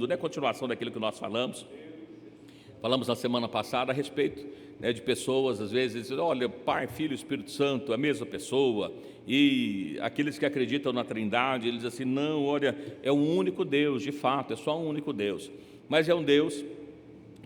né, continuação daquilo que nós falamos na semana passada a respeito, né, de pessoas, às vezes, dizem, olha, Pai, Filho e Espírito Santo, a mesma pessoa, e aqueles que acreditam na Trindade, eles dizem assim, não, olha, é um único Deus, de fato, é só um único Deus, mas é um Deus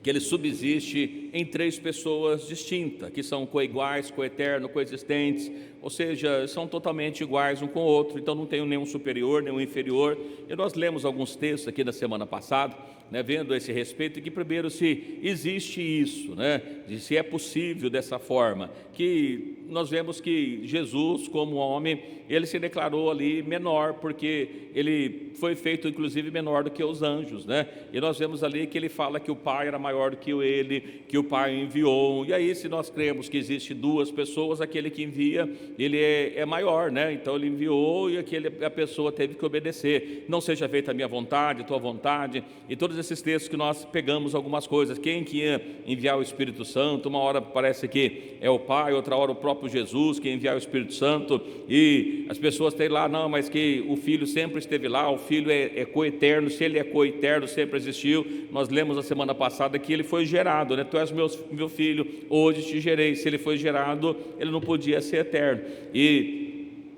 que ele subsiste em três pessoas distintas, que são coiguais, coeterno, coexistentes, ou seja, são totalmente iguais um com o outro, então não tem nenhum superior, nenhum inferior. E nós lemos alguns textos aqui na semana passada, né, vendo a esse respeito, que primeiro se existe isso, né, de se é possível dessa forma, que nós vemos que Jesus, como homem, ele se declarou ali menor, porque ele foi feito inclusive menor do que os anjos, né? E nós vemos ali que ele fala que o Pai era maior do que ele, que o Pai enviou. E aí, se nós cremos que existe duas pessoas, aquele que envia, ele é maior, né? Então ele enviou e a pessoa teve que obedecer. Não seja feita a minha vontade, a tua vontade. E todos esses textos que nós pegamos algumas coisas. Quem que ia enviar o Espírito Santo? Uma hora parece que é o Pai, outra hora o próprio Jesus que ia enviar o Espírito Santo. E as pessoas têm lá, não, mas que o Filho sempre esteve lá, o Filho é coeterno, se ele é coeterno, sempre existiu. Nós lemos a semana passada que ele foi gerado, né? Tu és meu filho, hoje te gerei. Se ele foi gerado, ele não podia ser eterno. E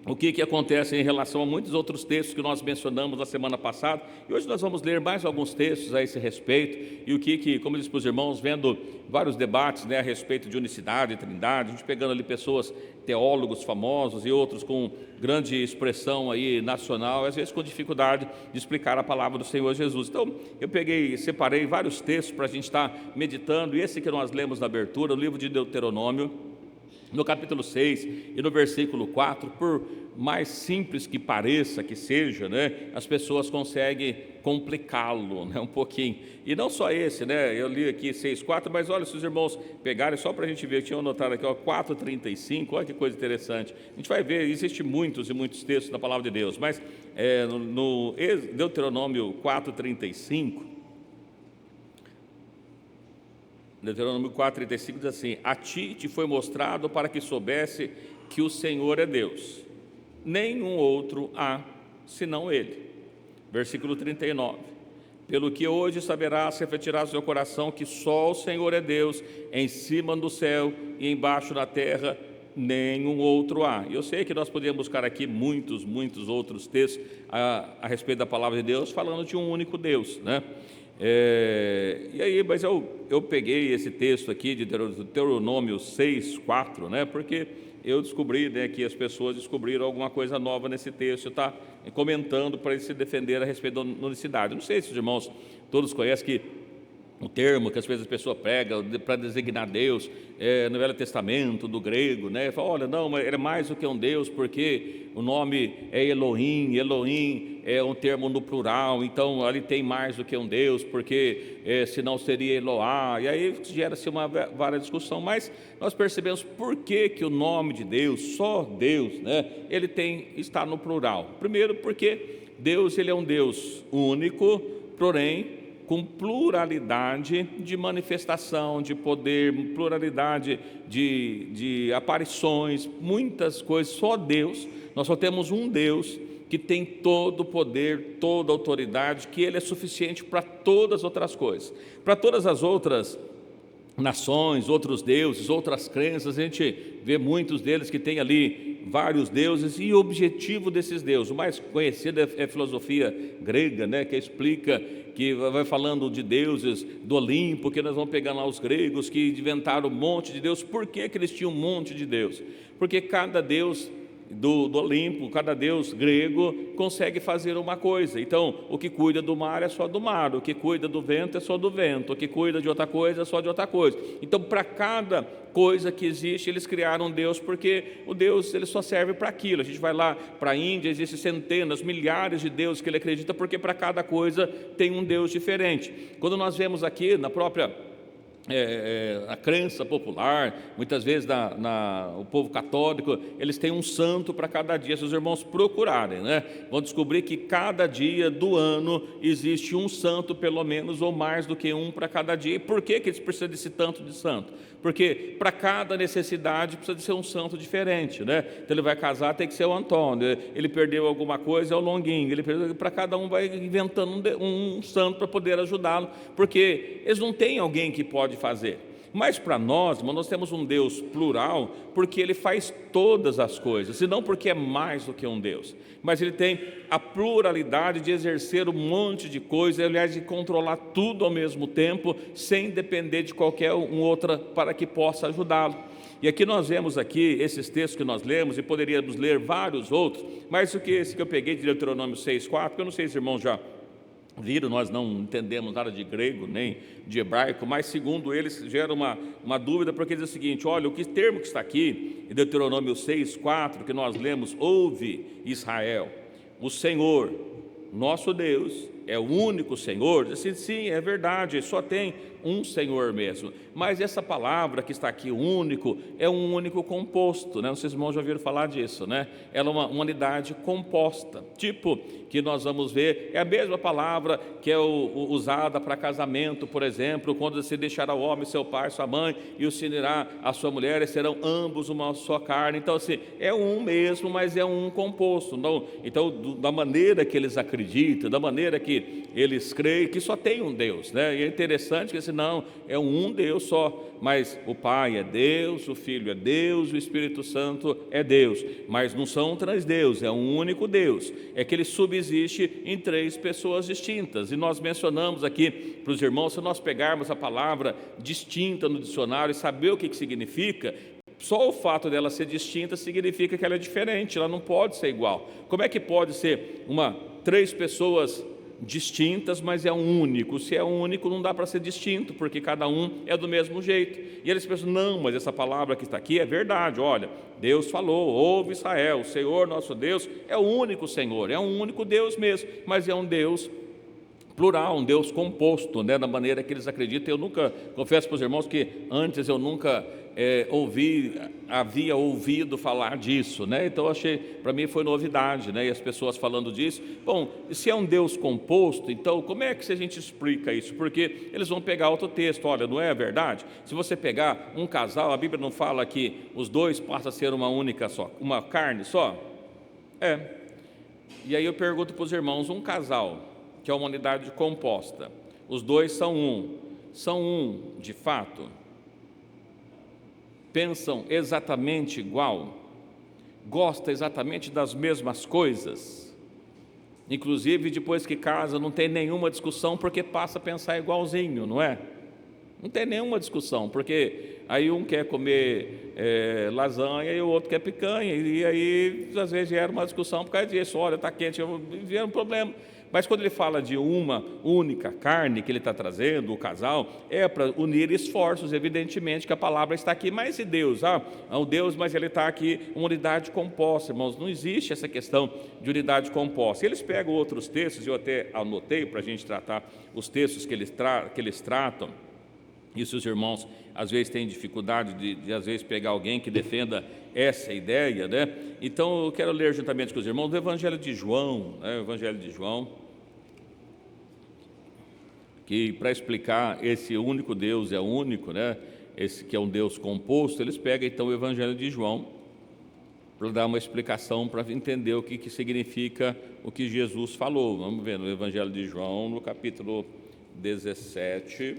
o que acontece em relação a muitos outros textos que nós mencionamos na semana passada, e hoje nós vamos ler mais alguns textos a esse respeito, e o que como eu disse para os irmãos, vendo vários debates, né, a respeito de unicidade e trindade, a gente pegando ali pessoas, teólogos famosos e outros com grande expressão aí nacional, às vezes com dificuldade de explicar a palavra do Senhor Jesus. Então eu separei vários textos para a gente estar meditando, e esse que nós lemos na abertura, o livro de Deuteronômio, no capítulo 6 e no versículo 4, por mais simples que pareça que seja, né, as pessoas conseguem complicá-lo, né, um pouquinho. E não só esse, né, eu li aqui 6,4, mas olha, se os irmãos pegarem, só para a gente ver, tinham anotado aqui, ó, 4,35, olha que coisa interessante. A gente vai ver, existem muitos e muitos textos da palavra de Deus, mas no Deuteronômio 4,35, Deuteronômio 4,35 diz assim, a ti te foi mostrado para que soubesse que o Senhor é Deus, nenhum outro há, senão Ele. Versículo 39, pelo que hoje saberás, refletirás no seu coração, que só o Senhor é Deus, em cima do céu e embaixo da terra, nenhum outro há. Eu sei que nós podemos buscar aqui muitos outros textos a respeito da palavra de Deus, falando de um único Deus, né? E aí, mas eu peguei esse texto aqui de Deuteronômio 6,4, né, porque eu descobri, né, que as pessoas descobriram alguma coisa nova nesse texto, está comentando para ele se defender a respeito da unicidade. Não sei se os irmãos todos conhecem que o termo que às vezes a pessoa prega para designar Deus, no Velho Testamento, do grego, né? Fala, olha, não, mas ele é mais do que um Deus, porque o nome é Elohim, Elohim é um termo no plural, então ali tem mais do que um Deus, porque senão seria Eloá, e aí gera-se uma várias discussão, mas nós percebemos por que o nome de Deus, só Deus, né? Ele está no plural. Primeiro porque Deus, ele é um Deus único, porém com pluralidade de manifestação, de poder, pluralidade de aparições, muitas coisas. Só Deus, nós só temos um Deus que tem todo o poder, toda a autoridade, que Ele é suficiente para todas as outras coisas. Para todas as outras nações, outros deuses, outras crenças, a gente vê muitos deles que tem ali vários deuses, e o objetivo desses deuses, o mais conhecido é a filosofia grega, né, que explica, que vai falando de deuses do Olimpo, que nós vamos pegar lá os gregos que inventaram um monte de deus. Por que eles tinham um monte de deus? Porque cada deus do Olimpo, cada deus grego consegue fazer uma coisa. Então, o que cuida do mar é só do mar, o que cuida do vento é só do vento, o que cuida de outra coisa é só de outra coisa. Então, para cada coisa que existe, eles criaram um Deus, porque o Deus, ele só serve para aquilo. A gente vai lá para a Índia, existem centenas, milhares de deuses que ele acredita, porque para cada coisa tem um Deus diferente. Quando nós vemos aqui na própria a crença popular, muitas vezes o povo católico, eles têm um santo para cada dia. Se os irmãos procurarem, né, vão descobrir que cada dia do ano existe um santo, pelo menos, ou mais do que um para cada dia. E por que eles precisam desse tanto de santo? Porque para cada necessidade precisa de ser um santo diferente, né? Então ele vai casar, tem que ser o Antônio, ele perdeu alguma coisa, é o Longuinho, para cada um vai inventando um santo para poder ajudá-lo, porque eles não têm alguém que pode fazer. Mas para nós, irmão, nós temos um Deus plural, porque Ele faz todas as coisas, e não porque é mais do que um Deus, mas Ele tem a pluralidade de exercer um monte de coisas, aliás, de controlar tudo ao mesmo tempo, sem depender de qualquer outra para que possa ajudá-lo. E aqui nós vemos aqui esses textos que nós lemos, e poderíamos ler vários outros, mas esse que eu peguei de Deuteronômio 6,4, porque eu não sei se os irmãos já viram, nós não entendemos nada de grego nem de hebraico, mas segundo eles gera uma dúvida, porque diz o seguinte: olha, o termo que está aqui em Deuteronômio 6,4, que nós lemos: ouve Israel, o Senhor, nosso Deus, é o único Senhor. Diz assim, sim, é verdade, só tem um Senhor mesmo, mas essa palavra que está aqui, único, é um único composto, né? Não sei se os irmãos já ouviram falar disso, né? Ela é uma unidade composta, tipo, que nós vamos ver, é a mesma palavra que é usada para casamento, por exemplo, quando você deixará o homem, seu pai, sua mãe, e o se unirá a sua mulher, e serão ambos uma só carne. Então, assim, é um mesmo, mas é um composto. Então, da maneira que eles acreditam, da maneira que eles creem, que só tem um Deus, né? E é interessante que não, é um Deus só, mas o Pai é Deus, o Filho é Deus, o Espírito Santo é Deus, mas não são três deuses, é um único Deus, é que ele subsiste em três pessoas distintas. E nós mencionamos aqui para os irmãos, se nós pegarmos a palavra distinta no dicionário e saber o que significa, só o fato dela ser distinta significa que ela é diferente, ela não pode ser igual. Como é que pode ser três pessoas distintas, mas é um único? Se é um único, não dá para ser distinto, porque cada um é do mesmo jeito. E eles pensam, não, mas essa palavra que está aqui é verdade. Olha, Deus falou, ouve Israel, o Senhor nosso Deus é o único Senhor, é um único Deus mesmo, mas é um Deus plural, um Deus composto, né, da maneira que eles acreditam. Eu nunca, confesso para os irmãos que antes eu nunca havia ouvido falar disso, né? Então achei, para mim foi novidade, né? E as pessoas falando disso. Bom, se é um Deus composto, então como é que a gente explica isso? Porque eles vão pegar outro texto. Olha, não é verdade? Se você pegar um casal, a Bíblia não fala que os dois passam a ser uma única só, uma carne só? E aí eu pergunto para os irmãos, um casal que é uma unidade composta, os dois são um de fato? Pensam exatamente igual, gostam exatamente das mesmas coisas, inclusive depois que casa não tem nenhuma discussão, porque passa a pensar igualzinho, não é? Não tem nenhuma discussão, porque aí um quer comer lasanha e o outro quer picanha, e aí às vezes gera uma discussão por causa disso. Olha, está quente, gera um problema. Mas quando ele fala de uma única carne que ele está trazendo, o casal, é para unir esforços, evidentemente que a palavra está aqui. Mas e Deus? É um Deus, mas ele está aqui, uma unidade composta, irmãos. Não existe essa questão de unidade composta. Eles pegam outros textos, eu até anotei para a gente tratar os textos que eles tratam. E se os irmãos às vezes têm dificuldade de às vezes pegar alguém que defenda essa ideia, né? Então eu quero ler juntamente com os irmãos o Evangelho de João, né? O Evangelho de João, que para explicar esse único Deus é único, né? Esse que é um Deus composto, eles pegam então o Evangelho de João para dar uma explicação, para entender o que significa o que Jesus falou. Vamos ver no Evangelho de João, no capítulo 17,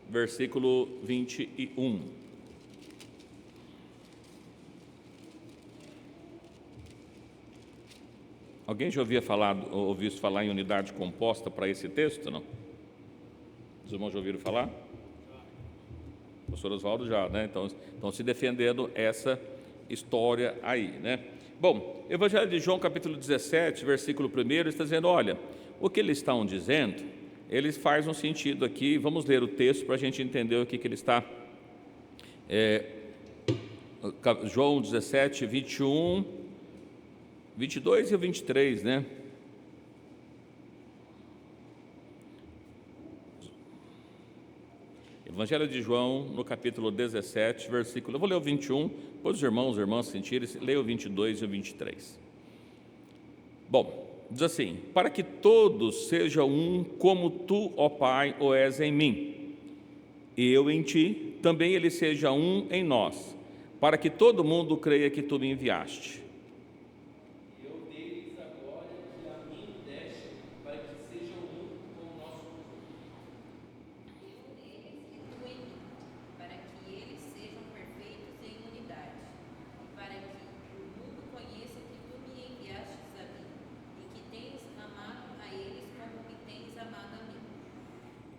versículo 21. Alguém já ouviu falar em unidade composta para esse texto, não? Os irmãos já ouviram falar? O pastor Oswaldo já, né? Então, estão se defendendo essa história aí, né? Bom, Evangelho de João, capítulo 17, versículo 1, ele está dizendo, olha, o que eles estão dizendo, eles faz um sentido aqui. Vamos ler o texto para a gente entender o que ele está... João 17, 21, 22 e 23, né? Evangelho de João, no capítulo 17, versículo... Eu vou ler o 21, depois os irmãos e irmãs sentirem, leia o 22 e o 23. Bom, diz assim: para que todos sejam um, como tu, ó Pai, o és em mim, e eu em ti, também ele seja um em nós, para que todo mundo creia que tu me enviaste.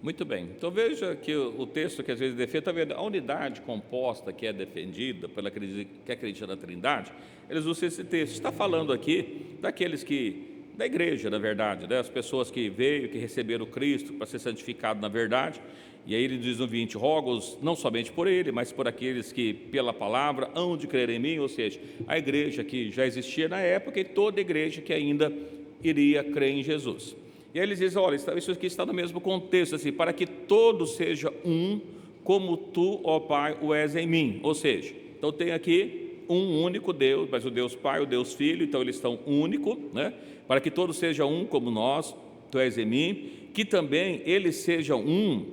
Muito bem, então veja que o texto que às vezes defende, está vendo, a unidade composta que é defendida pela que acredita na Trindade, eles usam esse texto, está falando aqui daqueles da igreja, na verdade, né? As pessoas que veio, que receberam Cristo para ser santificado na verdade, e aí ele diz no 20, rogo-os não somente por ele, mas por aqueles que pela palavra hão de crer em mim, ou seja, a igreja que já existia na época e toda igreja que ainda iria crer em Jesus. E aí eles dizem, olha, isso aqui está no mesmo contexto, assim, para que todos sejam um, como tu, ó Pai, o és em mim. Ou seja, então tem aqui um único Deus, mas o Deus Pai, o Deus Filho, então eles estão únicos, né? Para que todos sejam um como nós, tu és em mim, que também eles sejam um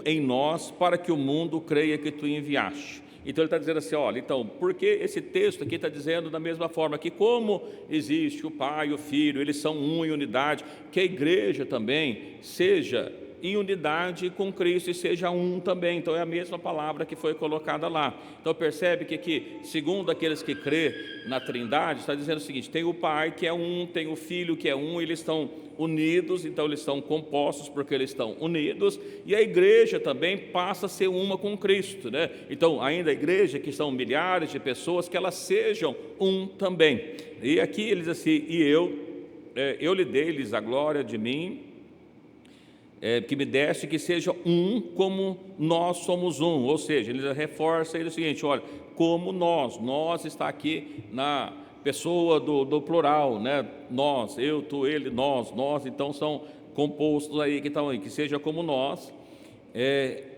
em nós, para que o mundo creia que tu enviaste. Então ele está dizendo assim, olha, então, porque esse texto aqui está dizendo da mesma forma que como existe o Pai e o Filho, eles são um em unidade, que a igreja também seja em unidade com Cristo e seja um também. Então é a mesma palavra que foi colocada lá. Então percebe que aqui, segundo aqueles que crê na Trindade, está dizendo o seguinte, tem o Pai que é um, tem o Filho que é um, eles estão unidos, então eles estão compostos porque eles estão unidos, e a igreja também passa a ser uma com Cristo, né? Então ainda a igreja, que são milhares de pessoas, que elas sejam um também. E aqui eles assim, e eu lhe dei-lhes a glória de mim, que me deste, que seja um como nós somos um. Ou seja, ele reforça o seguinte, olha, como nós está aqui na pessoa do plural, né? Nós, eu, tu, ele, nós, então são compostos aí que estão aí, que seja como nós,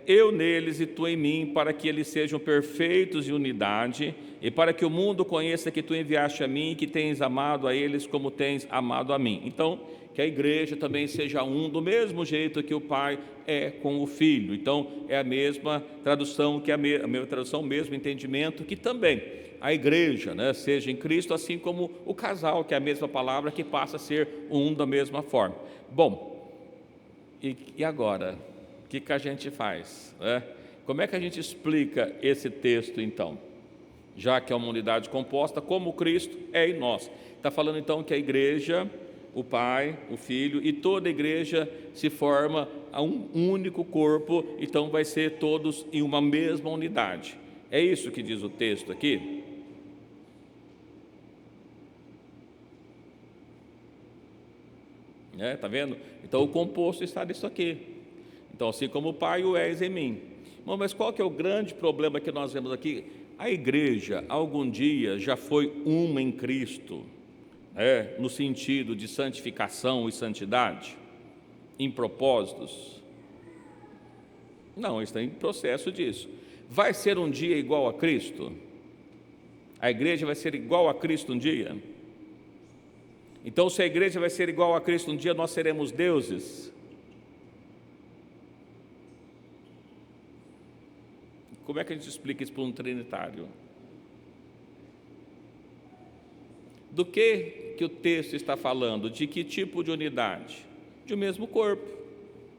eu neles e tu em mim, para que eles sejam perfeitos em unidade, e para que o mundo conheça que tu enviaste a mim e que tens amado a eles como tens amado a mim. Então, que a igreja também seja um, do mesmo jeito que o Pai é com o Filho. Então, é a mesma tradução, que a mesma tradução, o mesmo entendimento, que também a igreja, né, seja em Cristo, assim como o casal, que é a mesma palavra, que passa a ser um da mesma forma. Bom, e agora? O que a gente faz? Como é que a gente explica esse texto, então? Já que é uma unidade composta, como Cristo é em nós. Está falando, então, que a igreja, o Pai, o Filho e toda a igreja se forma a um único corpo, então vai ser todos em uma mesma unidade. É isso que diz o texto aqui? Está vendo? Então o composto está nisso aqui. Então assim como o Pai o és em mim. Bom, mas qual que é o grande problema que nós vemos aqui? A igreja algum dia já foi uma em Cristo, no sentido de santificação e santidade, em propósitos? Não, está em processo disso. Vai ser um dia igual a Cristo? A igreja vai ser igual a Cristo um dia? Então, se a igreja vai ser igual a Cristo um dia, nós seremos deuses? Como é que a gente explica isso para um trinitário? Do que o texto está falando? De que tipo de unidade? De um mesmo corpo,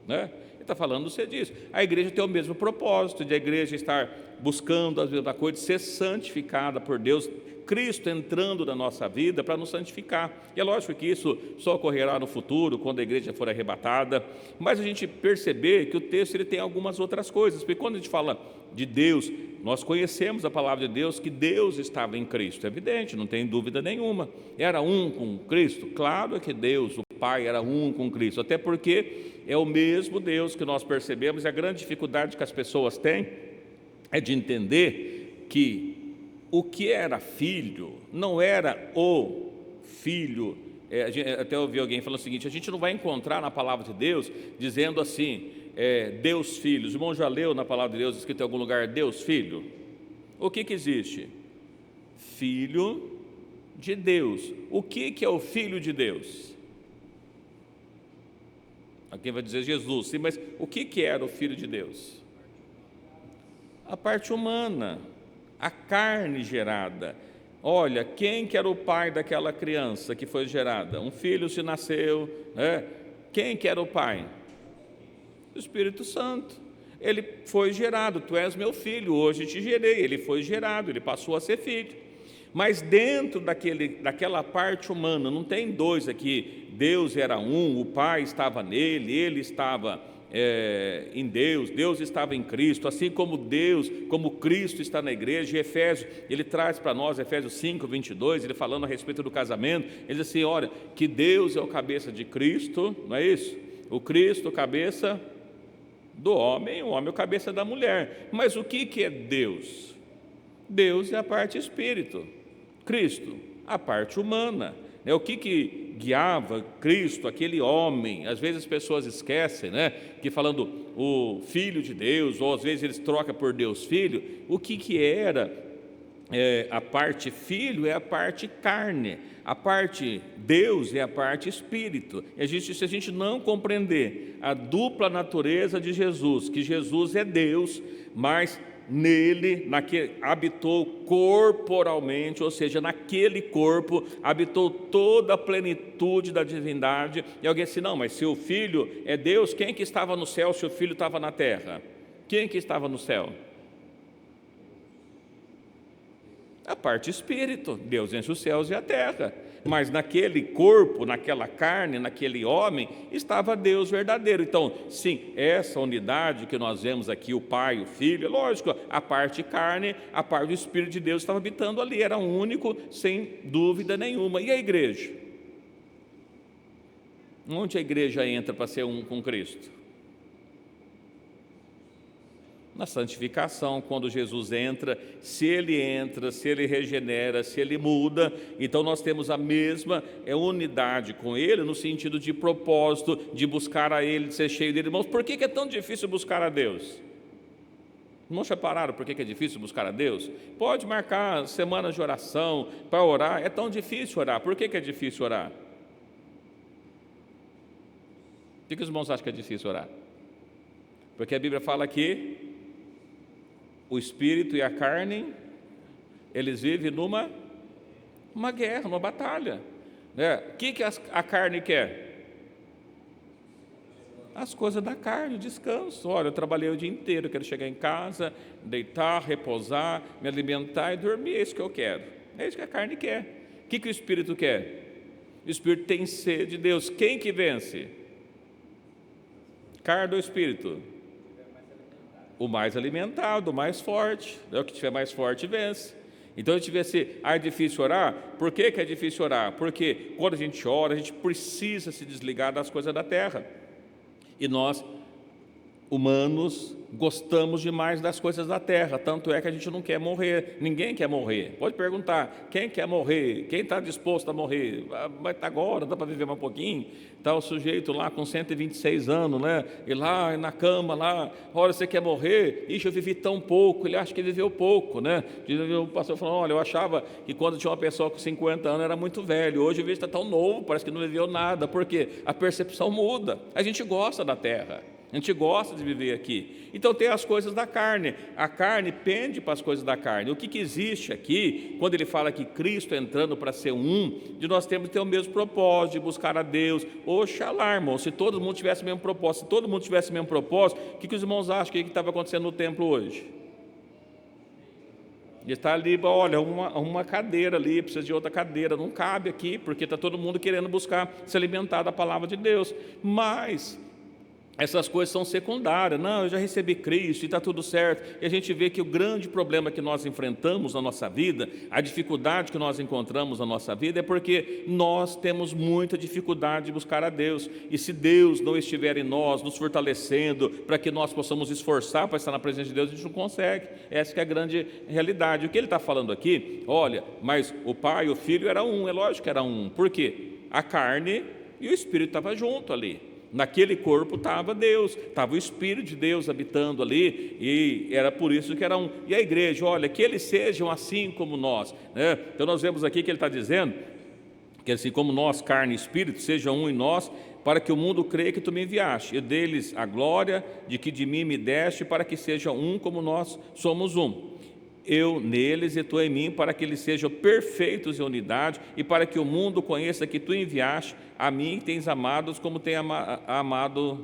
né? Ele está falando disso. A igreja tem o mesmo propósito, de a igreja estar buscando a mesma coisa, de ser santificada por Deus, Cristo entrando na nossa vida para nos santificar. E é lógico que isso só ocorrerá no futuro, quando a igreja for arrebatada, mas a gente perceber que o texto ele tem algumas outras coisas, porque quando a gente fala de Deus, nós conhecemos a palavra de Deus, que Deus estava em Cristo, é evidente, não tem dúvida nenhuma. Era um com Cristo? Claro que Deus, o Pai, era um com Cristo, até porque é o mesmo Deus que nós percebemos, e a grande dificuldade que as pessoas têm é de entender que o que era filho não era o filho. Até ouvi alguém falando o seguinte: a gente não vai encontrar na palavra de Deus dizendo assim, Deus Filho. Os irmãos já leu na palavra de Deus, escrito em algum lugar, Deus Filho? O que existe? Filho de Deus. O que é o Filho de Deus? Alguém vai dizer Jesus, sim, mas o que era o Filho de Deus? A parte humana, a carne gerada. Olha, quem que era o pai daquela criança que foi gerada? Um filho se nasceu, né? Quem que era o pai? O Espírito Santo. Ele foi gerado, tu és meu filho, hoje te gerei. Ele foi gerado, ele passou a ser filho. Mas dentro daquela parte humana, não tem dois aqui, Deus era um, o Pai estava nele, ele estava em Deus, Deus estava em Cristo, assim como Deus, como Cristo está na igreja. E Efésios, ele traz para nós, Efésios 5, 22, ele falando a respeito do casamento, ele diz assim, olha, que Deus é o cabeça de Cristo, não é isso? O Cristo, cabeça do homem, o homem é o cabeça da mulher. Mas o que é Deus? Deus é a parte espírito, Cristo, a parte humana. O que guiava Cristo, aquele homem? Às vezes as pessoas esquecem, que falando o Filho de Deus, ou às vezes eles trocam por Deus Filho. O que era a parte filho? É a parte carne, a parte Deus é a parte espírito. E se a gente não compreender a dupla natureza de Jesus, que Jesus é Deus, mas nele, habitou corporalmente, ou seja, naquele corpo habitou toda a plenitude da divindade. E alguém disse, não, mas se o Filho é Deus, quem que estava no céu se o Filho estava na terra? Quem que estava no céu? A parte espírito, Deus enche os céus e a terra. Mas naquele corpo, naquela carne, naquele homem, estava Deus verdadeiro. Então, sim, essa unidade que nós vemos aqui, o Pai, o Filho, é lógico, a parte carne, a parte do Espírito de Deus estava habitando ali, era único, sem dúvida nenhuma. E a igreja? Onde a igreja entra para ser um com Cristo? Na santificação, quando Jesus entra, se ele regenera, se ele muda, então nós temos a mesma unidade com ele, no sentido de propósito, de buscar a ele, de ser cheio dele. Irmãos, por que é tão difícil buscar a Deus? Irmãos, já pararam por que é difícil buscar a Deus? Pode marcar semanas de oração para orar, é tão difícil orar. Por que é difícil orar? Por que os irmãos acham que é difícil orar? Porque a Bíblia fala que o espírito e a carne, eles vivem numa guerra, numa batalha. O que a carne quer? As coisas da carne, o descanso. Olha, eu trabalhei o dia inteiro, eu quero chegar em casa, deitar, repousar, me alimentar e dormir. É isso que eu quero. É isso que a carne quer. O que o espírito quer? O espírito tem sede de Deus. Quem que vence? Carne ou espírito? O mais alimentado, o mais forte. O que estiver mais forte vence. Então, a gente vê se é difícil orar. Por que é difícil orar? Porque quando a gente ora, a gente precisa se desligar das coisas da terra. E nós, humanos, gostamos demais das coisas da terra. Tanto é que a gente não quer morrer. Ninguém quer morrer. Pode perguntar, quem quer morrer? Quem está disposto a morrer? Mas está agora, dá para viver mais um pouquinho? Está o sujeito lá com 126 anos, e lá na cama, lá, olha, você quer morrer? Ixi, eu vivi tão pouco. Ele acha que viveu pouco, O pastor falou, olha, eu achava que quando tinha uma pessoa com 50 anos era muito velho. Hoje eu vejo que está tão novo, parece que não viveu nada. Por quê? A percepção muda. A gente gosta da terra. A gente gosta de viver aqui. Então tem as coisas da carne. A carne pende para as coisas da carne. O que existe aqui, quando ele fala que Cristo entrando para ser um, de nós temos que ter o mesmo propósito, de buscar a Deus. Oxalá, irmão, se todo mundo tivesse o mesmo propósito, o que os irmãos acham que estava acontecendo no templo hoje? E está ali, olha, uma cadeira ali, precisa de outra cadeira, não cabe aqui, porque está todo mundo querendo buscar se alimentar da palavra de Deus. Mas essas coisas são secundárias. Não, eu já recebi Cristo e está tudo certo. E a gente vê que o grande problema que nós enfrentamos na nossa vida, a dificuldade que nós encontramos na nossa vida, é porque nós temos muita dificuldade de buscar a Deus. E se Deus não estiver em nós, nos fortalecendo, para que nós possamos esforçar para estar na presença de Deus, a gente não consegue. Essa que é a grande realidade. O que ele está falando aqui, olha, mas o Pai e o Filho era um, é lógico que era um. Por quê? A carne e o Espírito estavam junto ali. Naquele corpo estava Deus, estava o Espírito de Deus habitando ali, e era por isso que era um. E a igreja, olha, que eles sejam assim como nós, né? Então nós vemos aqui que ele está dizendo que assim como nós, carne e espírito, seja um em nós, para que o mundo creia que tu me enviaste, e deles a glória de que de mim me deste, para que seja um como nós somos um. Eu neles e tu em mim, para que eles sejam perfeitos em unidade, e para que o mundo conheça que tu enviaste a mim, tens amado como tem amado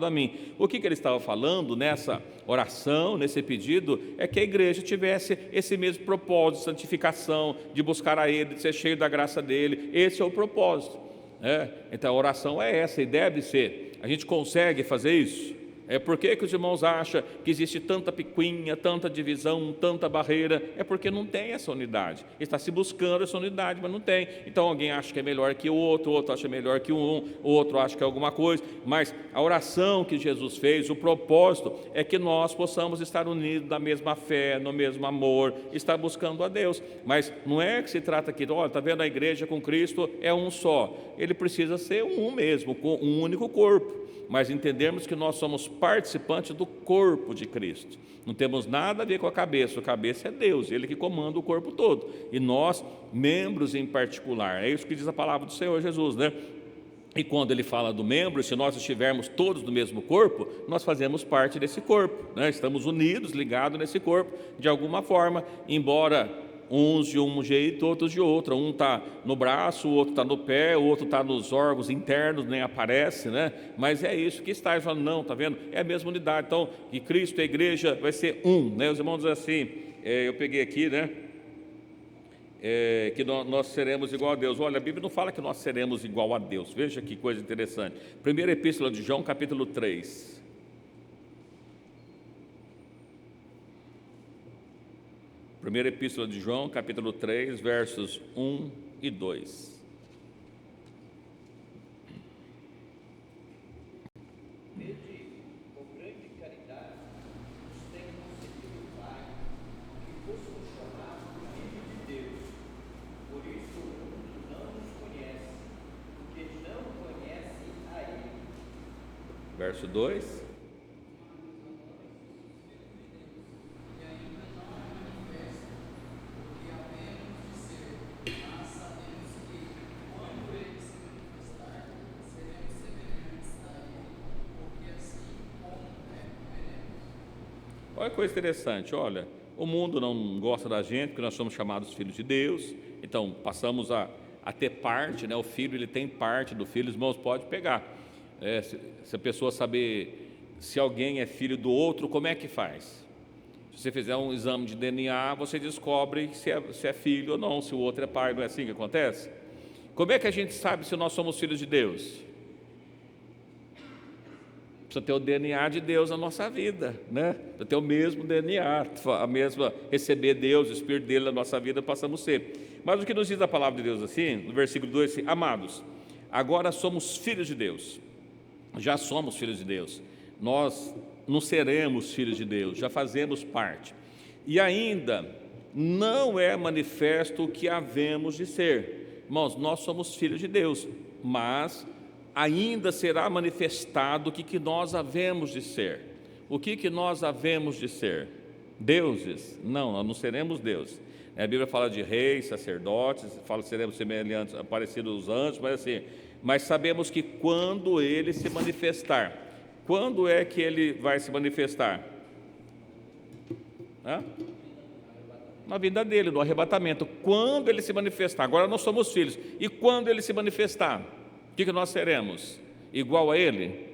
a mim. O que ele estava falando nessa oração, nesse pedido, é que a igreja tivesse esse mesmo propósito de santificação, de buscar a Ele, de ser cheio da graça dEle. Esse é o propósito. Então a oração é essa e deve ser. A gente consegue fazer isso? Por que os irmãos acham que existe tanta picuinha, tanta divisão, tanta barreira? É porque não tem essa unidade. Está se buscando essa unidade, mas não tem. Então alguém acha que é melhor que o outro acha melhor que um, o outro acha que é alguma coisa. Mas a oração que Jesus fez, o propósito é que nós possamos estar unidos na mesma fé, no mesmo amor, estar buscando a Deus. Mas não é que se trata aqui, olha, está vendo, a igreja com Cristo é um só. Ele precisa ser um mesmo, com um único corpo. Mas entendermos que nós somos participantes do corpo de Cristo. Não temos nada a ver com a cabeça é Deus, Ele que comanda o corpo todo. E nós, membros em particular, é isso que diz a palavra do Senhor Jesus, né? E quando Ele fala do membro, se nós estivermos todos no mesmo corpo, nós fazemos parte desse corpo, né? Estamos unidos, ligados nesse corpo, de alguma forma, embora uns de um jeito, outros de outro. Um está no braço, o outro está no pé, o outro está nos órgãos internos, nem aparece, né? Mas é isso que está falando, não, está vendo? É a mesma unidade. Então, que Cristo e a igreja vai ser um, né? Os irmãos dizem assim, eu peguei aqui, né? Que nós seremos igual a Deus. Olha, a Bíblia não fala que nós seremos igual a Deus. Veja que coisa interessante. Primeira Epístola de João, capítulo 3. Primeira Epístola de João, capítulo 3, versos 1 e 2. Vede com grande caridade nos tem concedido o Pai, que fôssemos chamados filhos de Deus. Por isso o mundo não nos conhece, porque não conhece a Ele. Verso 2. Olha que coisa interessante, olha, o mundo não gosta da gente porque nós somos chamados filhos de Deus, então passamos a ter parte, né? O filho, ele tem parte do filho, os irmãos podem pegar, se a pessoa saber se alguém é filho do outro, como é que faz? Se você fizer um exame de DNA, você descobre se é filho ou não, se o outro é pai, não é assim que acontece? Como é que a gente sabe se nós somos filhos de Deus? Precisa ter o DNA de Deus na nossa vida, né? Precisa ter o mesmo DNA, receber Deus, o Espírito dele na nossa vida, passamos a ser. Mas o que nos diz a palavra de Deus assim, no versículo 2, assim, amados, agora somos filhos de Deus, já somos filhos de Deus, nós não seremos filhos de Deus, já fazemos parte, e ainda não é manifesto o que havemos de ser. Irmãos, nós somos filhos de Deus, mas ainda será manifestado o que nós havemos de ser. O que nós havemos de ser? Deuses? Não, nós não seremos deuses. A Bíblia fala de reis, sacerdotes, fala que seremos semelhantes, parecidos aos anjos, mas assim, mas sabemos que quando Ele se manifestar, quando é que Ele vai se manifestar? Na vida dele, no arrebatamento. Quando Ele se manifestar, agora nós somos filhos, e quando Ele se manifestar, o que nós seremos? Igual a Ele?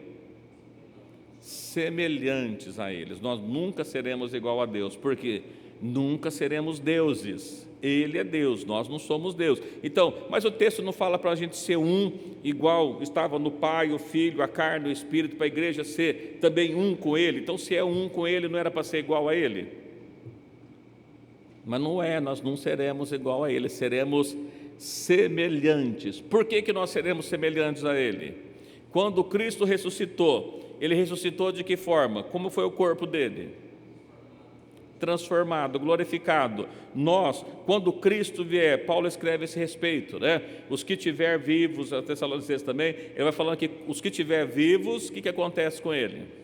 Semelhantes a eles. Nós nunca seremos igual a Deus, porque nunca seremos deuses. Ele é Deus, nós não somos Deus. Então, mas o texto não fala para a gente ser um, igual estava no Pai, o Filho, a carne, o Espírito, para a igreja ser também um com Ele. Então, se é um com Ele, não era para ser igual a Ele? Mas não é, nós não seremos igual a Ele, seremos semelhantes. Por que nós seremos semelhantes a Ele? Quando Cristo ressuscitou, Ele ressuscitou de que forma? Como foi o corpo dele? transformado, glorificado. Nós, quando Cristo vier, Paulo escreve a esse respeito, né? Os que tiver vivos, a Tessalonicenses também, ele vai falando que os que tiver vivos, o que acontece com ele?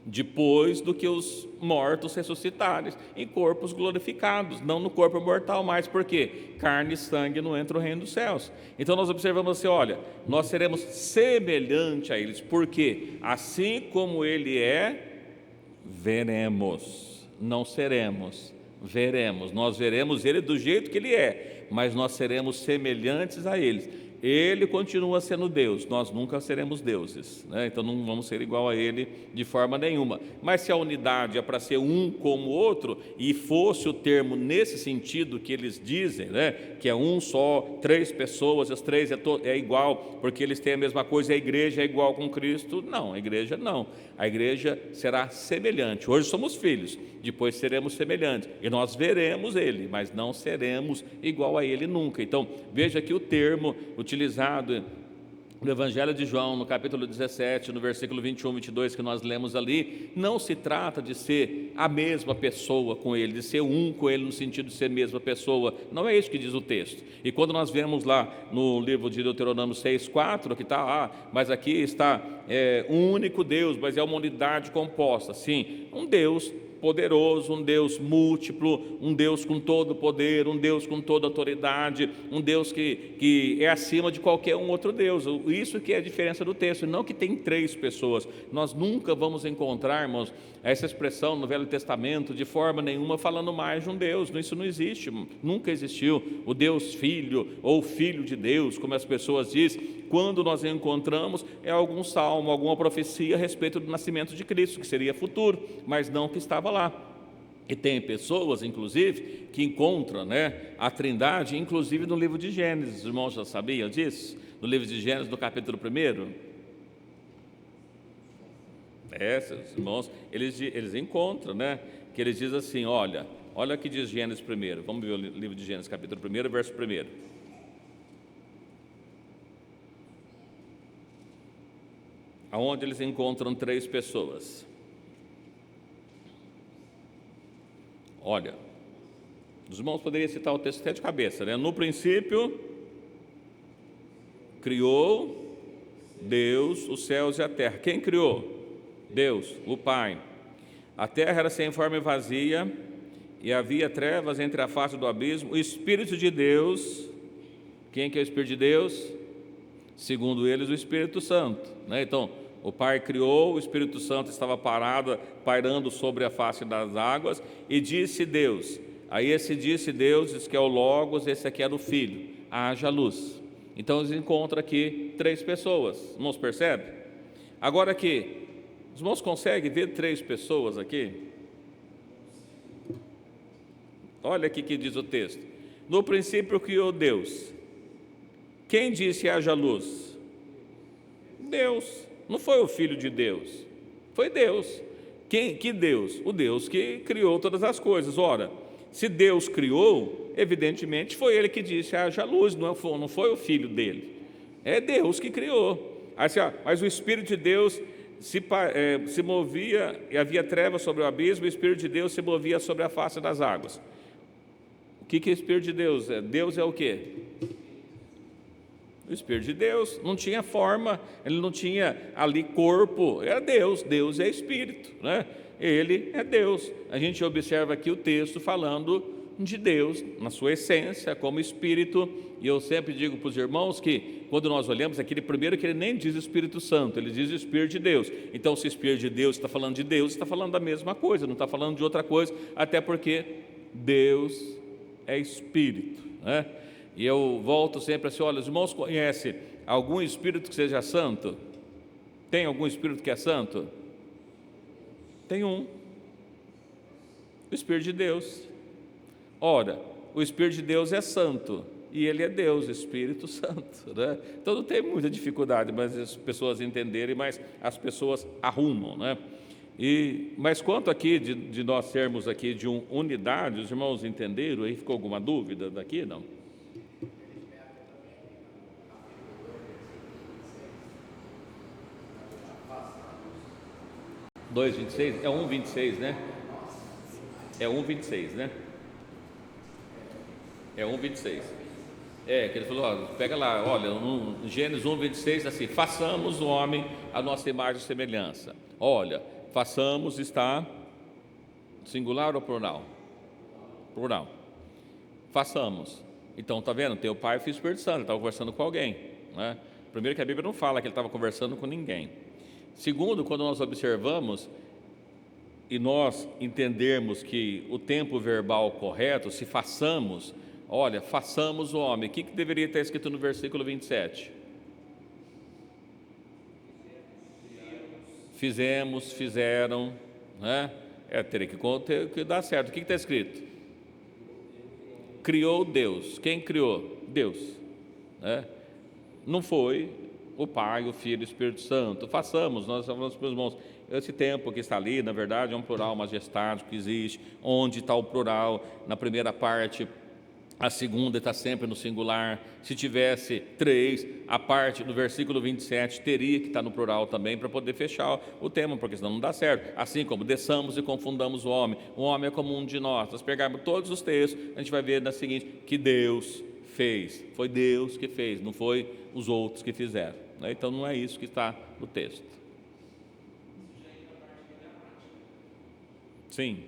Depois do que os mortos ressuscitarem, em corpos glorificados, não no corpo mortal mais, porque carne e sangue não entra no reino dos céus. Então nós observamos assim, olha, nós seremos semelhante a eles, porque assim como ele é, veremos, não seremos, veremos, nós veremos ele do jeito que ele é, mas nós seremos semelhantes a eles. Ele continua sendo Deus, nós nunca seremos deuses, né? Então não vamos ser igual a Ele de forma nenhuma. Mas se a unidade é para ser um como o outro, e fosse o termo nesse sentido que eles dizem, né? Que é um só, 3 pessoas, as 3 é igual, porque eles têm a mesma coisa, a igreja é igual com Cristo. Não, a igreja não. A igreja será semelhante. Hoje somos filhos, depois seremos semelhantes, e nós veremos Ele, mas não seremos igual a Ele nunca. Então veja que o termo utilizado no Evangelho de João, no capítulo 17, no versículo 21, 22, que nós lemos ali, não se trata de ser a mesma pessoa com ele, de ser um com ele no sentido de ser a mesma pessoa, não é isso que diz o texto. E quando nós vemos lá no livro de Deuteronômio 6,4, que está lá, mas aqui está um único Deus, mas é uma unidade composta, sim, um Deus poderoso, um Deus múltiplo, um Deus com todo o poder, um Deus com toda a autoridade, um Deus que é acima de qualquer um outro Deus. Isso que é a diferença do texto, não que tem 3 pessoas. Nós nunca vamos encontrar, irmãos, essa expressão no Velho Testamento de forma nenhuma falando mais de um Deus. Isso não existe, nunca existiu o Deus Filho ou Filho de Deus, como as pessoas dizem. Quando nós encontramos é algum salmo, alguma profecia a respeito do nascimento de Cristo, que seria futuro, mas não que estava lá. E tem pessoas, inclusive, que encontram, né, a Trindade, inclusive no livro de Gênesis. Os irmãos já sabiam disso? No livro de Gênesis, no capítulo 1. Os irmãos, eles encontram, né, que eles dizem assim, olha o que diz Gênesis 1. Vamos ver o livro de Gênesis, capítulo 1, verso 1. Aonde eles encontram 3 pessoas. Olha, os irmãos poderiam citar o texto até de cabeça, né? No princípio, criou Deus os céus e a terra. Quem criou? Deus, o Pai. A terra era sem forma e vazia, e havia trevas entre a face do abismo. O Espírito de Deus, quem que é o Espírito de Deus? Segundo eles, o Espírito Santo, né? Então, o Pai criou, o Espírito Santo estava pairando sobre a face das águas, e disse Deus. Aí esse disse Deus, diz que é o Logos, esse aqui era o Filho, haja luz. Então eles encontram aqui 3 pessoas, os irmãos percebem? Agora aqui, os irmãos conseguem ver 3 pessoas aqui? Olha aqui que diz o texto. No princípio criou Deus. Quem disse haja luz? Deus. Não foi o Filho de Deus, foi Deus. Que Deus? O Deus que criou todas as coisas. Ora, se Deus criou, evidentemente foi Ele que disse haja luz, não foi o Filho dele, é Deus que criou. Assim, mas o Espírito de Deus se movia, e havia trevas sobre o abismo, o Espírito de Deus se movia sobre a face das águas. O que é o Espírito de Deus? Deus é o quê? O Espírito de Deus não tinha forma, ele não tinha ali corpo, era Deus, Deus é Espírito, né? Ele é Deus. A gente observa aqui o texto falando de Deus, na sua essência, como Espírito, e eu sempre digo para os irmãos que, quando nós olhamos, aquele primeiro que ele nem diz Espírito Santo, ele diz Espírito de Deus. Então, se o Espírito de Deus está falando de Deus, está falando da mesma coisa, não está falando de outra coisa, até porque Deus é Espírito, né? E eu volto sempre assim, olha, os irmãos conhecem algum espírito que seja santo? Tem algum espírito que é santo? Tem um, o Espírito de Deus. Ora, o Espírito de Deus é santo, e Ele é Deus, Espírito Santo, né? Então não tem muita dificuldade, mas as pessoas entenderem, mas as pessoas arrumam, né? Mas quanto aqui de nós sermos aqui de unidade, os irmãos entenderam? Aí ficou alguma dúvida daqui? Não? 2:26, é 1:26, né? É 1:26, né? É 1:26. É, que ele falou, ó, pega lá, olha, no Gênesis 1:26, assim, façamos o homem a nossa imagem e semelhança. Olha, façamos está singular ou plural? Plural. Façamos. Então, tá vendo? Tem o Pai e o Filho e o Espírito Santo, ele estava conversando com alguém, né? Primeiro que a Bíblia não fala que ele estava conversando com ninguém. Segundo, quando nós observamos e nós entendermos que o tempo verbal correto, se façamos, olha, façamos o homem. O que deveria estar escrito no versículo 27? Fizemos, fizeram, né? Teria que dar certo. O que está escrito? Criou Deus. Quem criou? Deus, né? Não foi o Pai, o Filho e o Espírito Santo. Façamos, nós falamos para os irmãos, esse tempo que está ali, na verdade, é um plural majestático que existe. Onde está o plural? Na primeira parte, a segunda está sempre no singular. Se tivesse 3, a parte do versículo 27 teria que estar no plural também para poder fechar o tema, porque senão não dá certo. Assim como desçamos e confundamos o homem é como um de nós. Nós pegarmos todos os textos, a gente vai ver na seguinte, que Deus fez, foi Deus que fez, não foi os outros que fizeram, né? Então não é isso que está no texto. Sim,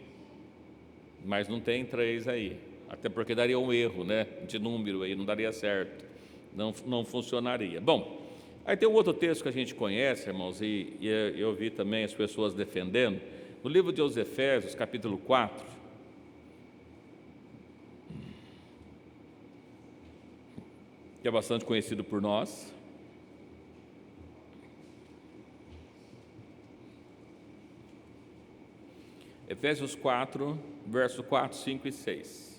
mas não tem 3 aí. Até porque daria um erro, né, de número aí, não daria certo, não funcionaria. Bom, aí tem um outro texto que a gente conhece, irmãos, e eu vi também as pessoas defendendo, no livro de Efésios, capítulo 4, que é bastante conhecido por nós. Efésios 4, versos 4, 5 e 6.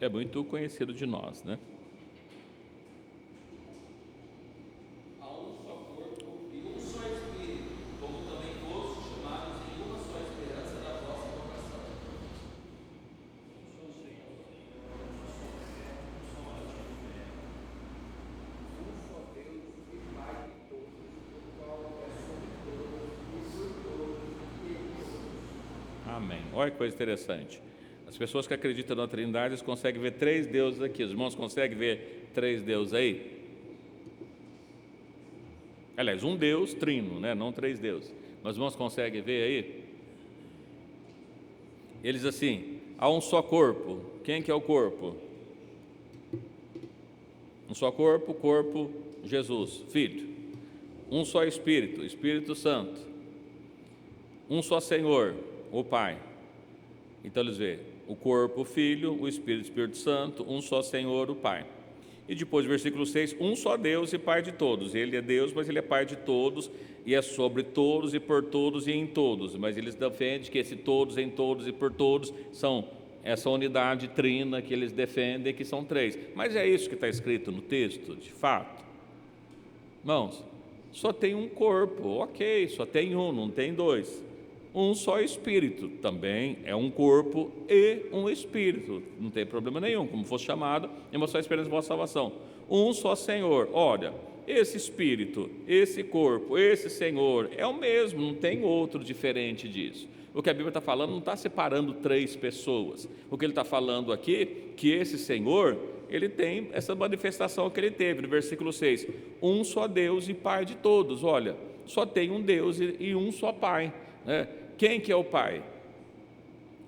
É muito conhecido de nós, né? Há um só corpo e um só Espírito, como também fostes chamados em uma só esperança da vossa vocação. Um só Deus e Pai de todos, o qual é sobre todos e por todos e em todos. Amém. Olha que coisa interessante. As pessoas que acreditam na Trindade, eles conseguem ver 3 deuses aqui. Os irmãos conseguem ver 3 deuses aí? Aliás, um Deus trino, né? Não 3 deuses. Mas os irmãos conseguem ver aí? Eles assim, há um só corpo. Quem que é o corpo? Um só corpo, Jesus, Filho. Um só Espírito, Espírito Santo. Um só Senhor, o Pai. Então eles veem o corpo, o Filho, o Espírito Santo, um só Senhor, o Pai. E depois, versículo 6, um só Deus e Pai de todos. Ele é Deus, mas Ele é Pai de todos, e é sobre todos, e por todos, e em todos. Mas eles defendem que esse todos, em todos e por todos são essa unidade trina que eles defendem, que são 3. Mas é isso que está escrito no texto, de fato? Irmãos, só tem um corpo, ok, só tem um, não tem 2. Um só Espírito, também é um corpo e um Espírito, não tem problema nenhum, como fosse chamado, é uma só esperança da vossa salvação. Um só Senhor, olha, esse Espírito, esse corpo, esse Senhor, é o mesmo, não tem outro diferente disso. O que a Bíblia está falando não está separando 3 pessoas, o que ele está falando aqui, que esse Senhor, ele tem essa manifestação que ele teve, no versículo 6, um só Deus e Pai de todos, olha, só tem um Deus e um só Pai, né? Quem que é o Pai?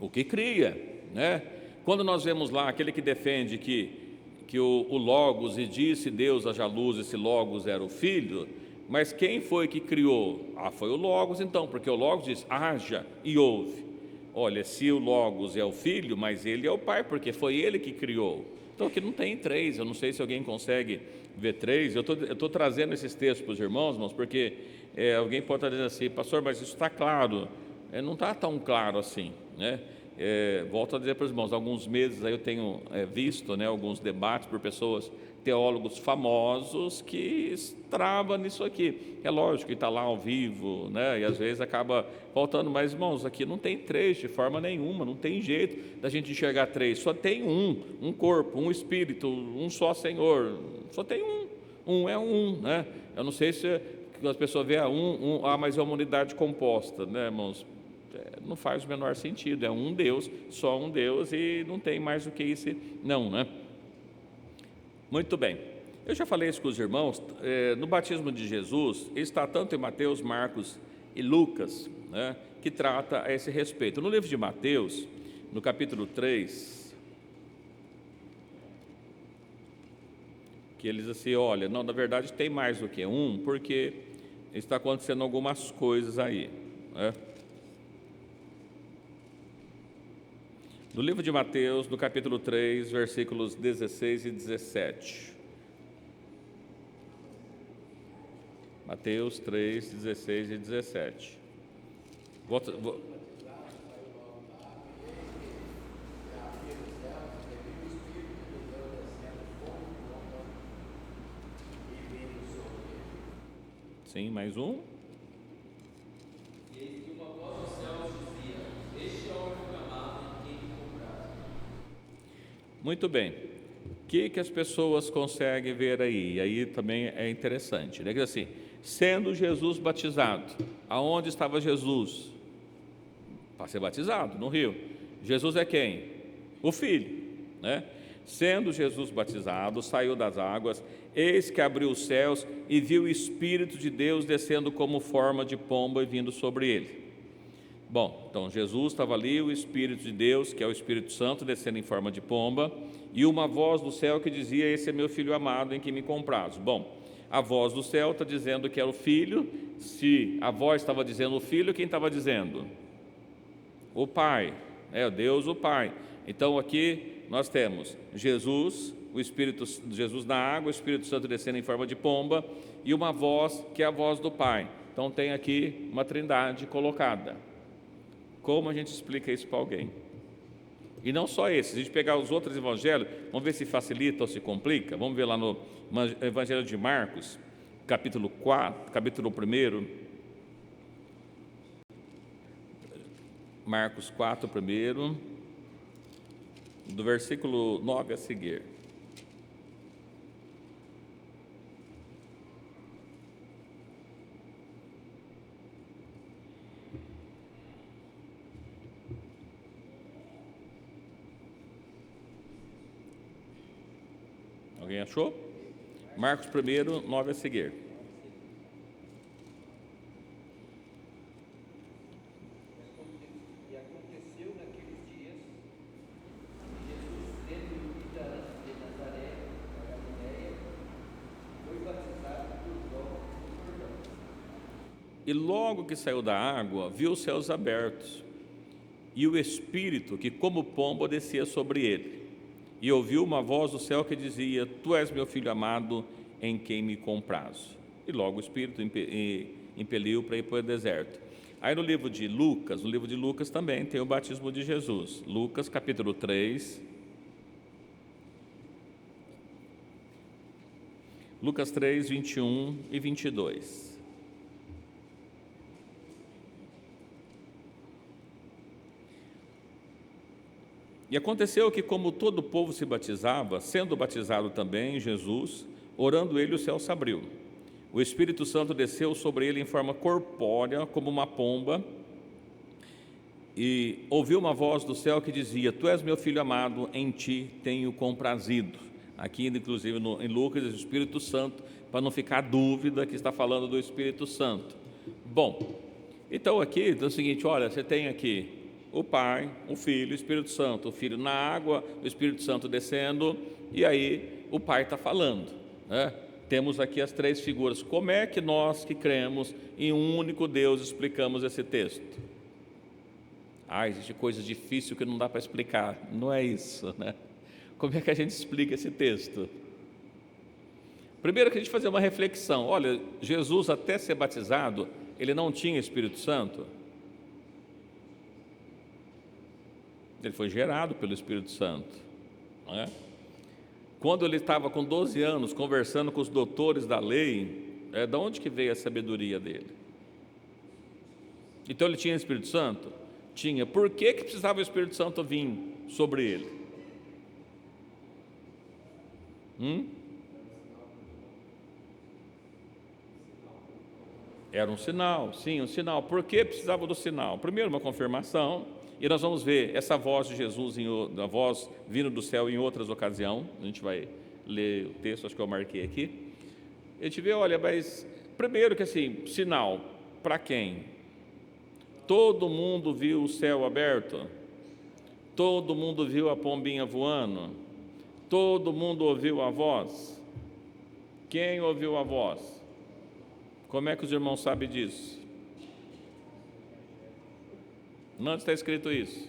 O que cria, né? Quando nós vemos lá aquele que defende que o Logos, e disse Deus haja luz, esse Logos era o Filho, mas quem foi que criou? Foi o Logos então, porque o Logos diz haja e houve. Olha, se o Logos é o Filho, mas ele é o Pai, porque foi ele que criou. Então aqui não tem 3, eu não sei se alguém consegue ver 3, eu estou trazendo esses textos para os irmãos, porque alguém pode estar dizendo assim, pastor, mas isso está claro. Não está tão claro assim, né? Volto a dizer para os irmãos, há alguns meses aí eu tenho visto, né, alguns debates por pessoas, teólogos famosos que travam nisso aqui. É lógico que está lá ao vivo, né, e às vezes acaba faltando, mas irmãos, aqui não tem três de forma nenhuma, não tem jeito da gente enxergar três, só tem um corpo, um espírito, um só Senhor, só tem um, né? Eu não sei se as pessoas veem mas é uma unidade composta, né, irmãos? Não faz o menor sentido, é um Deus, só um Deus, e não tem mais do que isso, não, né? Muito bem, eu já falei isso com os irmãos, no batismo de Jesus, está tanto em Mateus, Marcos e Lucas, né, que trata a esse respeito. No livro de Mateus, no capítulo 3, que eles assim, olha, não, na verdade tem mais do que um, porque está acontecendo algumas coisas aí, né? No livro de Mateus, no capítulo 3, versículos 16 e 17. Mateus 3, 16 e 17. Sim, mais um. Muito bem. O que as pessoas conseguem ver aí? E aí também é interessante, né? Que assim, sendo Jesus batizado, aonde estava Jesus? Para ser batizado, no rio. Jesus é quem? O Filho, né? Sendo Jesus batizado, saiu das águas, eis que abriu os céus e viu o Espírito de Deus descendo como forma de pomba e vindo sobre ele. Bom, então Jesus estava ali, o Espírito de Deus, que é o Espírito Santo, descendo em forma de pomba, e uma voz do céu que dizia: esse é meu Filho amado, em quem me comprazo. Bom, a voz do céu está dizendo que era o Filho. Se a voz estava dizendo o Filho, quem estava dizendo? O Pai, Deus o Pai. Então aqui nós temos Jesus, Jesus na água, o Espírito Santo descendo em forma de pomba, e uma voz que é a voz do Pai. Então tem aqui uma trindade colocada. Como a gente explica isso para alguém? E não só esse, se a gente pegar os outros evangelhos, vamos ver se facilita ou se complica. Vamos ver lá no Evangelho de Marcos, capítulo 1. Marcos 4, primeiro, do versículo 9 a seguir. Alguém achou? Marcos 1, 9 a seguir. E aconteceu naqueles dias, Jesus, tendo ido de Nazaré a Galiléia, foi batizado por João no Jordão. E logo que saiu da água, viu os céus abertos, e o Espírito, que como pomba descia sobre ele. E ouviu uma voz do céu que dizia: tu és meu Filho amado, em quem me comprazo. E logo o Espírito impeliu para ir para o deserto. Aí no livro de Lucas também tem o batismo de Jesus. Lucas capítulo 3. Lucas 3, 21 e 22. E aconteceu que, como todo o povo se batizava, sendo batizado também Jesus, orando ele, o céu se abriu. O Espírito Santo desceu sobre ele em forma corpórea, como uma pomba, e ouviu uma voz do céu que dizia: tu és meu Filho amado, em ti tenho comprazido. Aqui, inclusive, em Lucas, o Espírito Santo, para não ficar dúvida que está falando do Espírito Santo. Bom, então aqui é o seguinte, olha, você tem aqui o Pai, o Filho, o Espírito Santo, o Filho na água, o Espírito Santo descendo, e aí o Pai está falando, né? Temos aqui as três figuras. Como é que nós que cremos em um único Deus explicamos esse texto? Existe coisa difícil que não dá para explicar. Não é isso, né? Como é que a gente explica esse texto? Primeiro que a gente fazer uma reflexão. Olha, Jesus até ser batizado, ele não tinha Espírito Santo? Ele foi gerado pelo Espírito Santo, não é? Quando ele estava com 12 anos conversando com os doutores da lei, de onde que veio a sabedoria dele? Então ele tinha Espírito Santo? Tinha. Por que precisava o Espírito Santo vir sobre ele? Era um sinal, sim, um sinal. Por que precisava do sinal? Primeiro, uma confirmação, e nós vamos ver essa voz de Jesus, a voz vindo do céu em outras ocasiões. A gente vai ler o texto, acho que eu marquei aqui. A gente vê, olha, mas primeiro que assim, sinal, para quem? Todo mundo viu o céu aberto? Todo mundo viu a pombinha voando? Todo mundo ouviu a voz? Quem ouviu a voz? Como é que os irmãos sabem disso? Não está escrito isso.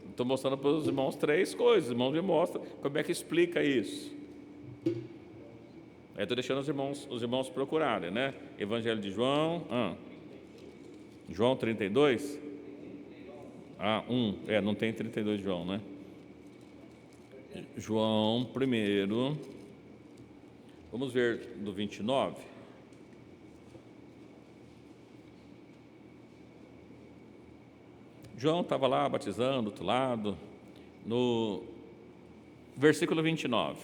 Estou mostrando para os irmãos 3 coisas. Os irmãos me mostram como é que explica isso. Estou deixando os irmãos procurarem, né? Evangelho de João, João 32. 1, não tem 32 de João, né? João 1, vamos ver do 29. João estava lá batizando, do outro lado, no versículo 29.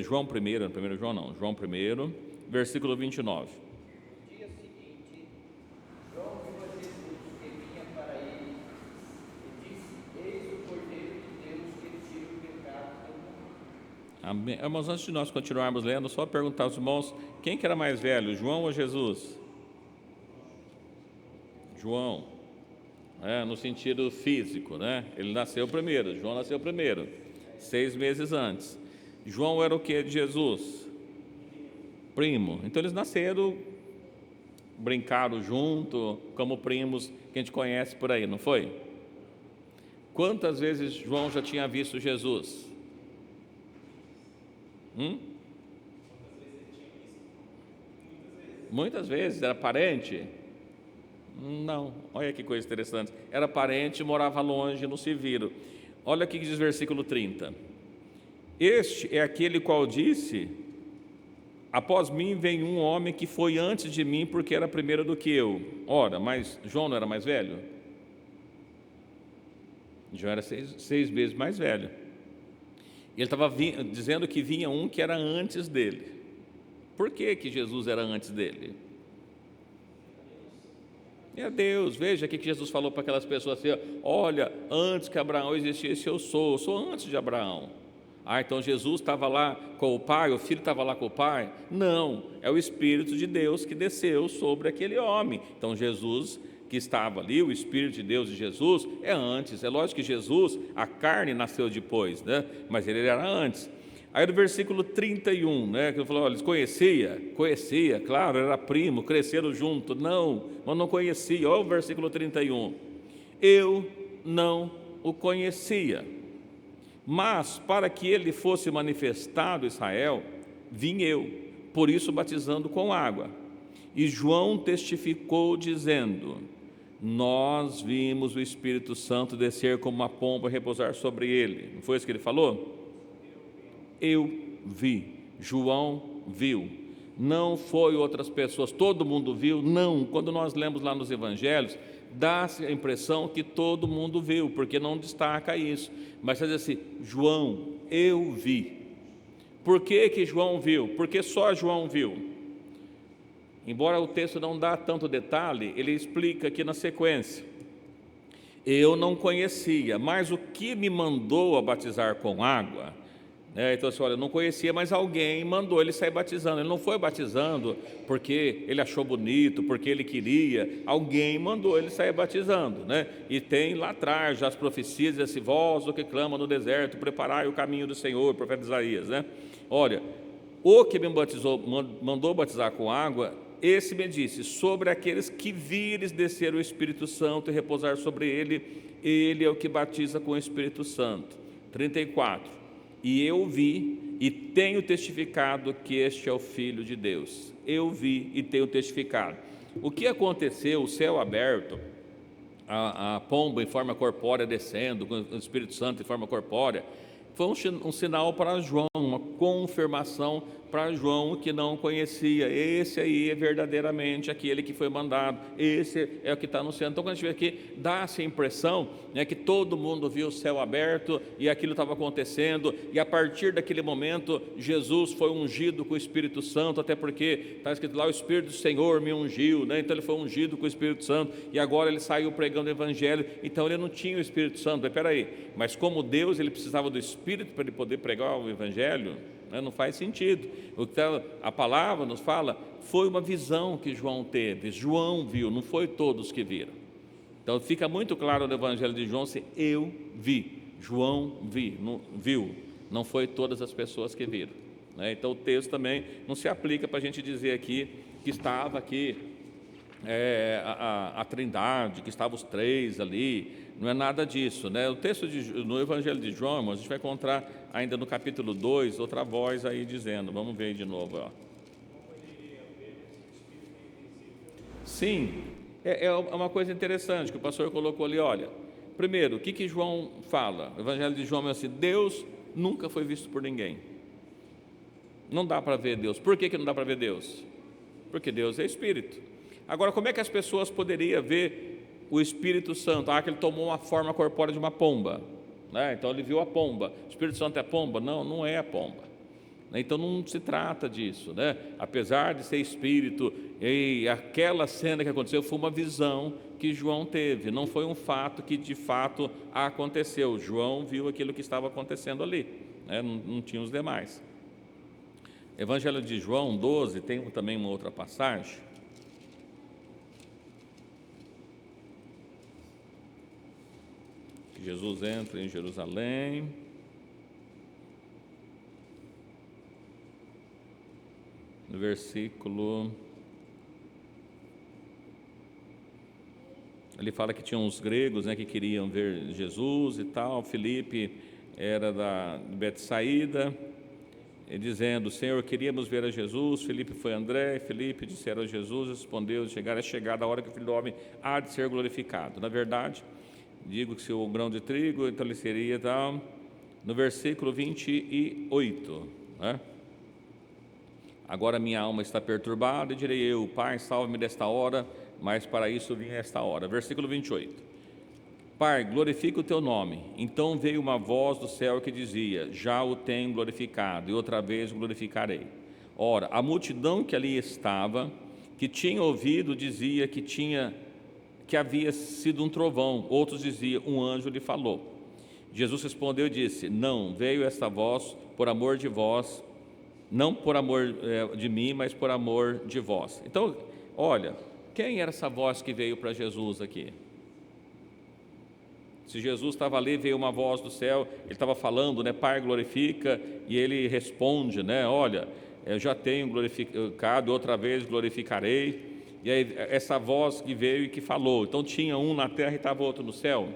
João 1, João não, João 1, versículo 29. No dia seguinte, João viu a Jesus que vinha para ele e disse: Eis o Cordeiro de Deus que tira o pecado do mundo. Amém. Mas antes de nós continuarmos lendo, só perguntar aos irmãos, quem que era mais velho, João ou Jesus? João, no sentido físico, né? Ele nasceu primeiro, João nasceu primeiro, 6 meses antes. João era o que de Jesus? Primo. Então eles nasceram, brincaram junto, como primos que a gente conhece por aí, não foi? Quantas vezes João já tinha visto Jesus? Muitas vezes. Era parente? Não. Olha que coisa interessante. Era parente, morava longe, não se viram. Olha o que diz o versículo 30. Este é aquele qual disse: após mim vem um homem que foi antes de mim, porque era primeiro do que eu. Ora, mas João não era mais velho? João era 6 vezes mais velho. Ele estava dizendo que vinha um que era antes dele. Por que Jesus era antes dele? É Deus. Veja o que Jesus falou para aquelas pessoas assim: olha, antes que Abraão existisse, eu sou antes de Abraão. Então Jesus estava lá com o Pai, o Filho estava lá com o Pai? Não, é o Espírito de Deus que desceu sobre aquele homem. Então Jesus que estava ali, o Espírito de Deus de Jesus, é antes. É lógico que Jesus, a carne nasceu depois, né? Mas ele era antes. Aí no versículo 31, né, que ele falou, olha, eles conhecia, claro, era primo, cresceram junto. Não, mas não conhecia. Olha o versículo 31. Eu não o conhecia. Mas para que ele fosse manifestado a Israel, vim eu, por isso batizando com água. E João testificou dizendo: nós vimos o Espírito Santo descer como uma pomba e repousar sobre ele. Não foi isso que ele falou? Eu vi, João viu. Não foi outras pessoas, todo mundo viu? Não. Quando nós lemos lá nos evangelhos, dá-se a impressão que todo mundo viu, porque não destaca isso. Mas diz assim: João, eu vi. Por que João viu? Porque só João viu. Embora o texto não dá tanto detalhe, ele explica aqui na sequência: eu não conhecia, mas o que me mandou a batizar com água, então assim, olha, eu não conhecia, mas alguém mandou ele sair batizando. Ele não foi batizando porque ele achou bonito, porque ele queria. Alguém mandou ele sair batizando, né? E tem lá atrás já as profecias, esse voz o que clama no deserto, preparai o caminho do Senhor, profeta Isaías, né? Olha, o que me mandou batizar com água, esse me disse: sobre aqueles que vires descer o Espírito Santo e repousar sobre ele, ele é o que batiza com o Espírito Santo. 34. E eu vi, e tenho testificado que este é o Filho de Deus. Eu vi e tenho testificado. O que aconteceu? O céu aberto, a pomba em forma corpórea descendo, com o Espírito Santo em forma corpórea, foi um sinal para João, uma confirmação para João que não conhecia. Esse aí é verdadeiramente aquele que foi mandado, esse é o que está anunciando. Então, quando a gente vê aqui, dá-se a impressão, né, que todo mundo viu o céu aberto e aquilo estava acontecendo, e a partir daquele momento, Jesus foi ungido com o Espírito Santo, até porque está escrito lá: o Espírito do Senhor me ungiu, né? Então ele foi ungido com o Espírito Santo, e agora ele saiu pregando o Evangelho. Então ele não tinha o Espírito Santo. Mas peraí, mas como Deus, ele precisava do Espírito para ele poder pregar o Evangelho? Não faz sentido. O que a palavra nos fala foi uma visão que João teve. João viu, não foi todos que viram. Então fica muito claro no Evangelho de João: se eu vi, João viu, não foi todas as pessoas que viram, né? Então o texto também não se aplica para a gente dizer aqui que estava aqui a Trindade, que estavam os três ali. Não é nada disso, né? O texto no Evangelho de João, a gente vai encontrar ainda no capítulo 2, outra voz aí dizendo, vamos ver de novo, ó. Sim, é uma coisa interessante que o pastor colocou ali. Olha, primeiro, o que João fala? O Evangelho de João é assim: Deus nunca foi visto por ninguém. Não dá para ver Deus. Por que não dá para ver Deus? Porque Deus é Espírito. Agora, como é que as pessoas poderiam ver o Espírito Santo? Que ele tomou uma forma corpórea de uma pomba, né? Então ele viu a pomba. O Espírito Santo é a pomba? Não, não é a pomba. Então não se trata disso, né? Apesar de ser Espírito, e aquela cena que aconteceu foi uma visão que João teve, não foi um fato que de fato aconteceu. João viu aquilo que estava acontecendo ali, né? Não tinha os demais. Evangelho de João 12 tem também uma outra passagem. Jesus entra em Jerusalém, no versículo, ele fala que tinha uns gregos, né, que queriam ver Jesus e tal. Filipe era de Betsaída, e dizendo: Senhor, queríamos ver a Jesus. Filipe foi a André, Filipe disseram a Jesus, respondeu: é chegada a hora que o Filho do Homem há de ser glorificado. Na verdade, digo que se o grão de trigo, então ele seria tal. No versículo 28, né? Agora minha alma está perturbada, e direi eu: Pai, salve-me desta hora, mas para isso vim esta hora. Versículo 28. Pai, glorifica o teu nome. Então veio uma voz do céu que dizia: já o tenho glorificado, e outra vez o glorificarei. Ora, a multidão que ali estava, que tinha ouvido, dizia que havia sido um trovão. Outros diziam: um anjo lhe falou. Jesus respondeu e disse: não veio esta voz por amor de vós, não por amor de mim, mas por amor de vós. Então, olha, quem era essa voz que veio para Jesus aqui? Se Jesus estava ali, veio uma voz do céu, ele estava falando, né? Pai, glorifica, e ele responde, né? Olha, eu já tenho glorificado, outra vez glorificarei. E aí, essa voz que veio e que falou. Então tinha um na terra e estava outro no céu.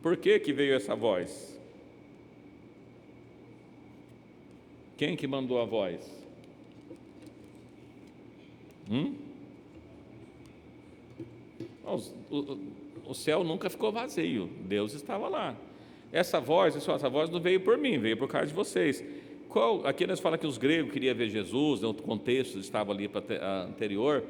Por que veio essa voz? Quem que mandou a voz? O céu nunca ficou vazio, Deus estava lá. Essa voz não veio por mim, veio por causa de vocês. Aqui nós falamos que os gregos queriam ver Jesus, o contexto estava ali anterior.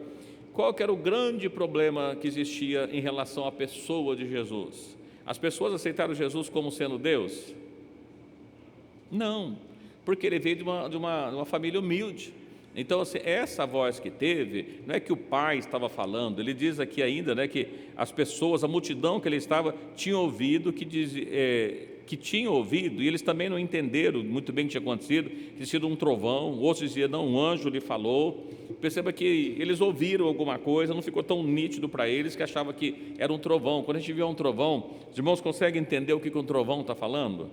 Qual que era o grande problema que existia em relação à pessoa de Jesus? As pessoas aceitaram Jesus como sendo Deus? Não, porque ele veio de uma família humilde. Então, assim, essa voz que teve, não é que o pai estava falando, ele diz aqui ainda, né, que as pessoas, a multidão que ele estava, tinham ouvido, que tinham ouvido, e eles também não entenderam muito bem o que tinha acontecido, que tinha sido um trovão. Outros diziam: não, um anjo lhe falou. Perceba que eles ouviram alguma coisa, não ficou tão nítido para eles, que achavam que era um trovão. Quando a gente vê um trovão, os irmãos conseguem entender o que um trovão está falando?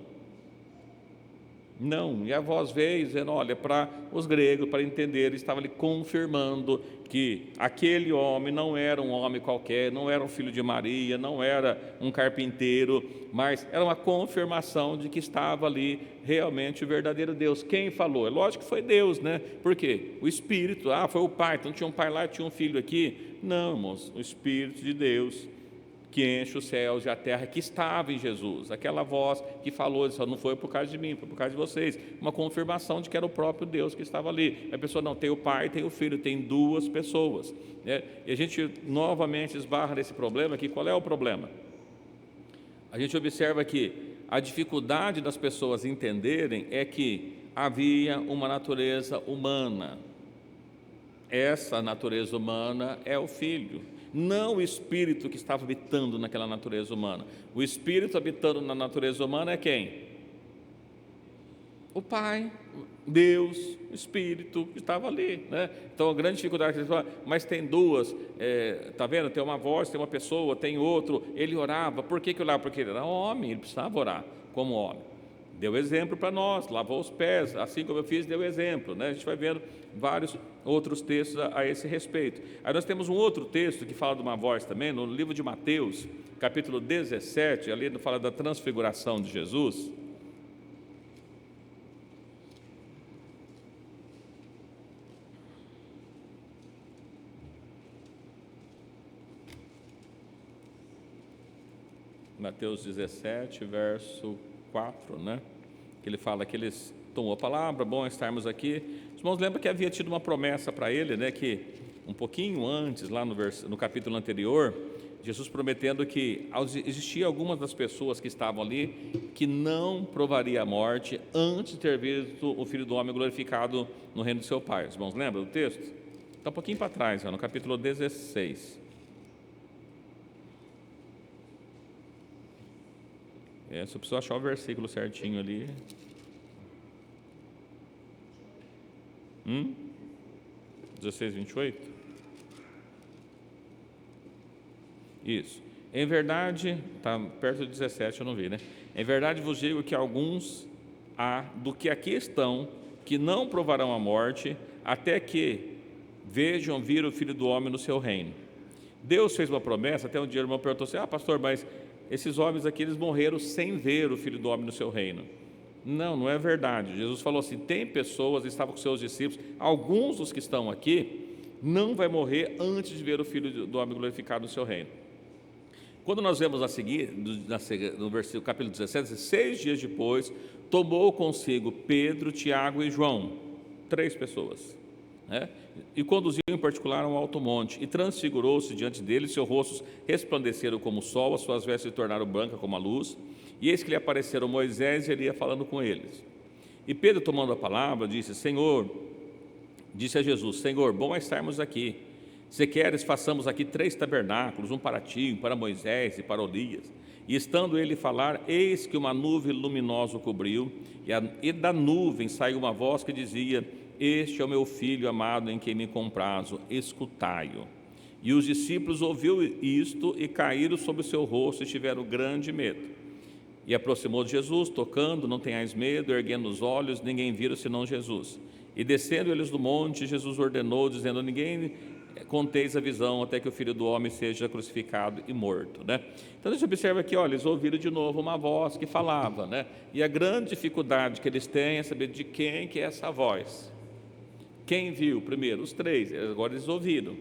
Não, e a voz veio dizendo, olha, para os gregos, para entender, ele estava ali confirmando que aquele homem não era um homem qualquer, não era um filho de Maria, não era um carpinteiro, mas era uma confirmação de que estava ali realmente o verdadeiro Deus. Quem falou? É lógico que foi Deus, né? Por quê? O Espírito, foi o Pai, então tinha um pai lá e tinha um filho aqui. Não, irmãos, o Espírito de Deus que enche os céus e a terra, que estava em Jesus. Aquela voz que falou, isso não foi por causa de mim, foi por causa de vocês. Uma confirmação de que era o próprio Deus que estava ali. A pessoa não tem o pai, tem o filho, tem duas pessoas, né? E a gente novamente esbarra nesse problema aqui. Qual é o problema? A gente observa que a dificuldade das pessoas entenderem é que havia uma natureza humana. Essa natureza humana é o Filho, não o Espírito que estava habitando naquela natureza humana. O Espírito habitando na natureza humana é quem? O Pai, Deus, o Espírito que estava ali, né? Então a grande dificuldade que eles falam, mas tem duas, está vendo? Tem uma voz, tem uma pessoa, tem outro. Ele orava, por que orava? Porque ele era homem, ele precisava orar como homem. Deu exemplo para nós, lavou os pés, assim como eu fiz, deu exemplo, né? A gente vai vendo vários outros textos a esse respeito. Aí nós temos um outro texto que fala de uma voz também, no livro de Mateus, capítulo 17, ali fala da transfiguração de Jesus. Mateus 17, verso 4, né? Que ele fala que eles tomou a palavra, bom estarmos aqui. Os irmãos lembram que havia tido uma promessa para ele, né? Que um pouquinho antes, lá no capítulo anterior, Jesus prometendo que existia algumas das pessoas que estavam ali que não provaria a morte antes de ter visto o Filho do Homem glorificado no reino do seu Pai. Os irmãos lembram do texto? Está um pouquinho para trás, no capítulo 16. Só preciso achar o versículo certinho ali. 16, 28? Isso. Em verdade, está perto do 17, eu não vi, né? Em verdade vos digo que alguns há do que aqui estão, que não provarão a morte, até que vejam vir o Filho do Homem no seu reino. Deus fez uma promessa, até um dia o irmão perguntou assim, pastor, mas esses homens aqui, eles morreram sem ver o Filho do Homem no seu reino. Não, não é verdade. Jesus falou assim, tem pessoas, estavam com seus discípulos, alguns dos que estão aqui, não vai morrer antes de ver o Filho do Homem glorificado no seu reino. Quando nós vemos a seguir, no versículo, capítulo 17, 6 dias depois, tomou consigo Pedro, Tiago e João, 3 pessoas, né? E conduziu em particular a um alto monte, e transfigurou-se diante dele, seus rostos resplandeceram como o sol, as suas vestes se tornaram brancas como a luz, e eis que lhe apareceram Moisés e ele ia falando com eles. E Pedro, tomando a palavra, disse a Jesus, Senhor, bom é estarmos aqui. Se queres, façamos aqui 3 tabernáculos, um para ti, um para Moisés e para Elias. E estando ele a falar, eis que uma nuvem luminosa o cobriu, e da nuvem saiu uma voz que dizia, este é o meu filho amado em quem me comprazo, escutai-o. E os discípulos ouviram isto e caíram sobre o seu rosto e tiveram grande medo. E aproximou de Jesus, tocando, não tenhais medo, erguendo os olhos, ninguém viram senão Jesus. E descendo eles do monte, Jesus ordenou, dizendo, ninguém conteis a visão até que o Filho do Homem seja crucificado e morto, né? Então a gente observa aqui, olha, eles ouviram de novo uma voz que falava, né? E a grande dificuldade que eles têm é saber de quem que é essa voz. Quem viu primeiro? Os 3, agora eles ouviram.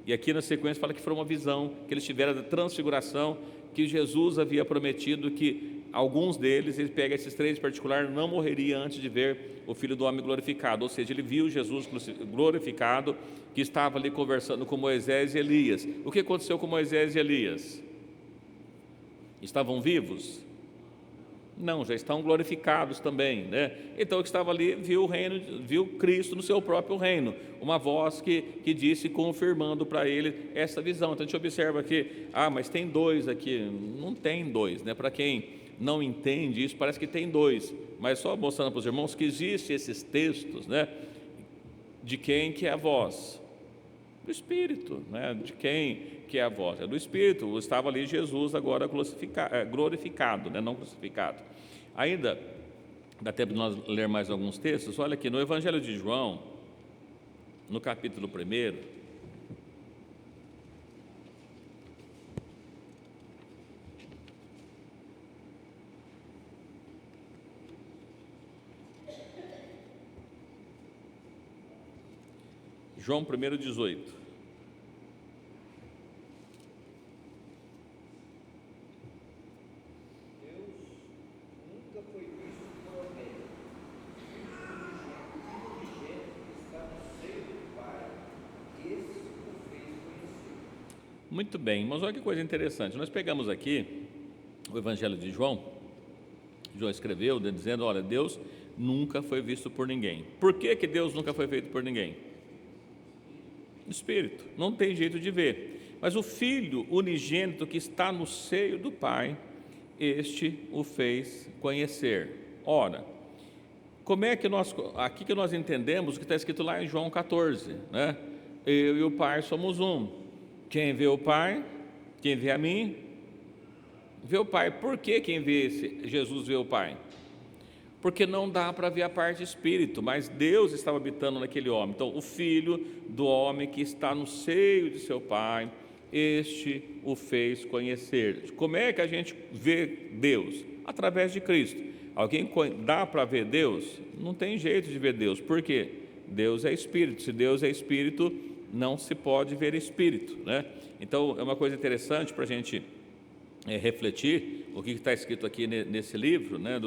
E aqui na sequência fala que foi uma visão que eles tiveram da transfiguração, que Jesus havia prometido que alguns deles, ele pega esses 3 em particular, não morreria antes de ver o Filho do Homem glorificado, ou seja, ele viu Jesus glorificado, que estava ali conversando com Moisés e Elias. O que aconteceu com Moisés e Elias? Estavam vivos? Não, já estão glorificados também, né? Então, o que estava ali viu o reino, viu Cristo no seu próprio reino, uma voz que disse, confirmando para ele essa visão. Então, a gente observa aqui, mas tem 2 aqui. Não tem 2, né? Para quem não entende isso, parece que tem 2, mas só mostrando para os irmãos que existem esses textos, né? De quem que é a voz? Do Espírito, né? De quem que é a voz? É do Espírito. Estava ali Jesus agora glorificado, né? Não crucificado. Ainda Dá tempo de nós ler mais alguns textos? Olha aqui, no Evangelho de João, no capítulo 1, João 1:18. Muito bem, mas olha que coisa interessante. Nós pegamos aqui o Evangelho de João. João escreveu dizendo: olha, Deus nunca foi visto por ninguém. Por que Deus nunca foi feito por ninguém? Espírito, não tem jeito de ver. Mas o Filho unigênito que está no seio do Pai, este o fez conhecer. Ora, como é que aqui que nós entendemos o que está escrito lá em João 14, né? Eu e o Pai somos um. Quem vê o Pai, quem vê a mim, vê o Pai. Por que quem vê Jesus vê o Pai? Porque não dá para ver a parte espírito, mas Deus estava habitando naquele homem. Então, o Filho do homem que está no seio de seu Pai, este o fez conhecer. Como é que a gente vê Deus? Através de Cristo. Alguém dá para ver Deus? Não tem jeito de ver Deus. Por quê? Deus é espírito. Se Deus é espírito, não se pode ver espírito, né? Então, é uma coisa interessante para a gente refletir o que está escrito aqui nesse livro, né,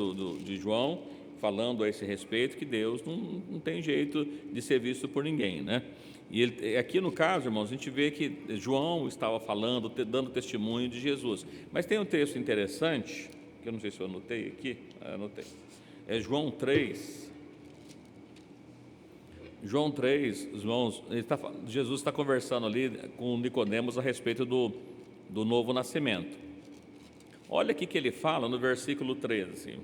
de João, falando a esse respeito, que Deus não tem jeito de ser visto por ninguém, né? E aqui no caso, irmãos, a gente vê que João estava falando, dando testemunho de Jesus. Mas tem um texto interessante, que eu não sei se eu anotei aqui, anotei. É João 3. João 3, irmãos, Jesus está conversando ali com Nicodemos a respeito do novo nascimento. Olha aqui que ele fala no versículo 13. Ninguém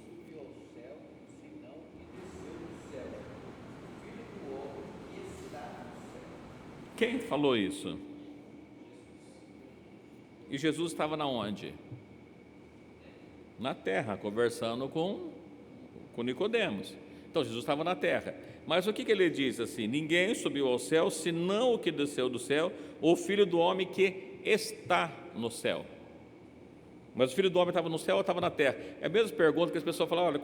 subiu ao céu, senão que desceu do céu, o Filho do homem que está no céu. Quem falou isso? E Jesus estava na onde? Na terra, conversando com Nicodemos. Então Jesus estava na terra. Mas o que ele diz assim? Ninguém subiu ao céu, senão o que desceu do céu, o Filho do homem que está no céu. Mas o Filho do homem estava no céu ou estava na terra? É a mesma pergunta que as pessoas falam: olha,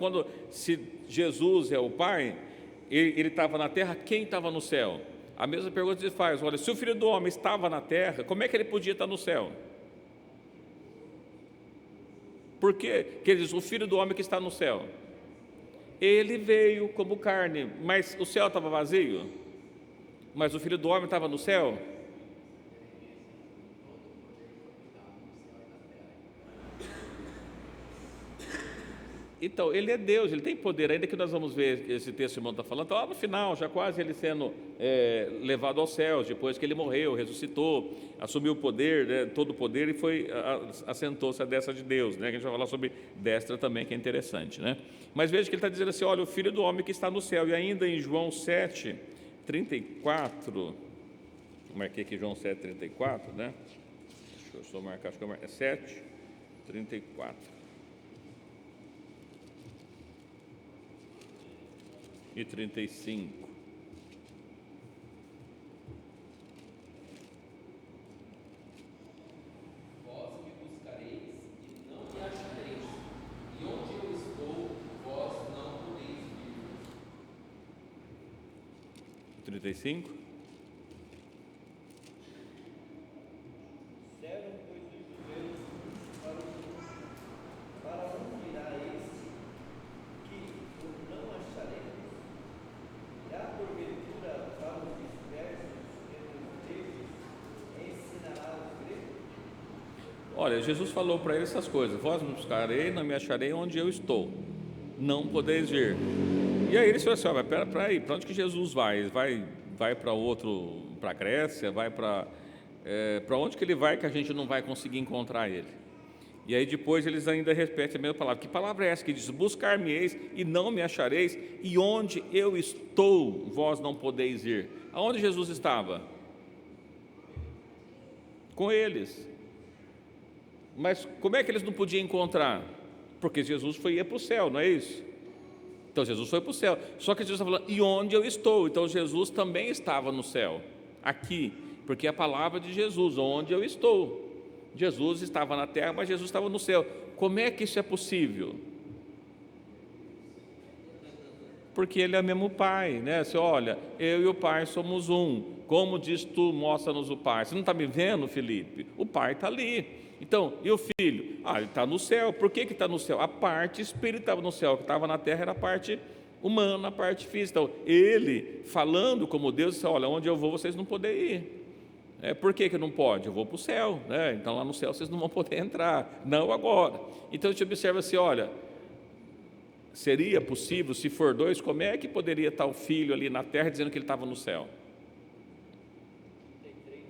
se Jesus é o Pai, ele estava na terra, quem estava no céu? A mesma pergunta se faz: olha, se o Filho do homem estava na terra, como é que ele podia estar no céu? Por quê? Que ele diz: o Filho do homem que está no céu. Ele veio como carne, mas o céu estava vazio? Mas o Filho do homem estava no céu? Então, ele é Deus, ele tem poder, ainda que nós vamos ver esse texto que o irmão está falando, está lá no final, já quase ele sendo levado aos céus, depois que ele morreu, ressuscitou, assumiu o poder, né, todo o poder, e assentou-se à destra de Deus, né, que a gente vai falar sobre destra também, que é interessante, né? Mas veja que ele está dizendo assim: olha, o Filho do homem que está no céu. E ainda em João 7:34, eu marquei aqui João 7:34, né? Deixa eu só marcar, acho que é 7:34. E 35. Vós me buscareis e não me achareis, e onde eu estou, vós não podeis vir. 35. Disseram, pois, os judeus para onde irá este, que por não acharemos? Irá porventura para os dispersos entre os gregos, ensinará os gregos? Olha, Jesus falou para ele essas coisas: vós me buscarei, não me acharei onde eu estou, não podeis vir. E aí ele falou assim: mas para aí, para onde que Jesus vai? Ele vai para a Grécia, vai para onde que ele vai que a gente não vai conseguir encontrar ele? E aí depois eles ainda repetem a mesma palavra. Que palavra é essa que diz: buscar-me-eis e não me achareis, e onde eu estou, vós não podeis ir? Aonde Jesus estava? Com eles. Mas como é que eles não podiam encontrar? Porque Jesus ia para o céu, não é isso? Então Jesus foi para o céu. Só que Jesus está falando, e onde eu estou? Então Jesus também estava no céu, aqui, porque é a palavra de Jesus, onde eu estou. Jesus estava na terra, mas Jesus estava no céu. Como é que isso é possível? Porque Ele é mesmo Pai, né? Você olha, eu e o Pai somos um. Como diz tu, mostra-nos o Pai. Você não está me vendo, Felipe? O Pai está ali. Então, e o Filho? Ele está no céu. Por que está no céu? A parte espírita estava no céu, que estava na terra era a parte humana, a parte física. Então, Ele, falando como Deus, disse, olha, onde eu vou, vocês não podem ir. Por que não pode? Eu vou para o céu, né? Então lá no céu vocês não vão poder entrar, não agora. Então a gente observa assim, olha, seria possível, se for dois, como é que poderia estar o filho ali na terra dizendo que ele estava no céu? Tem 3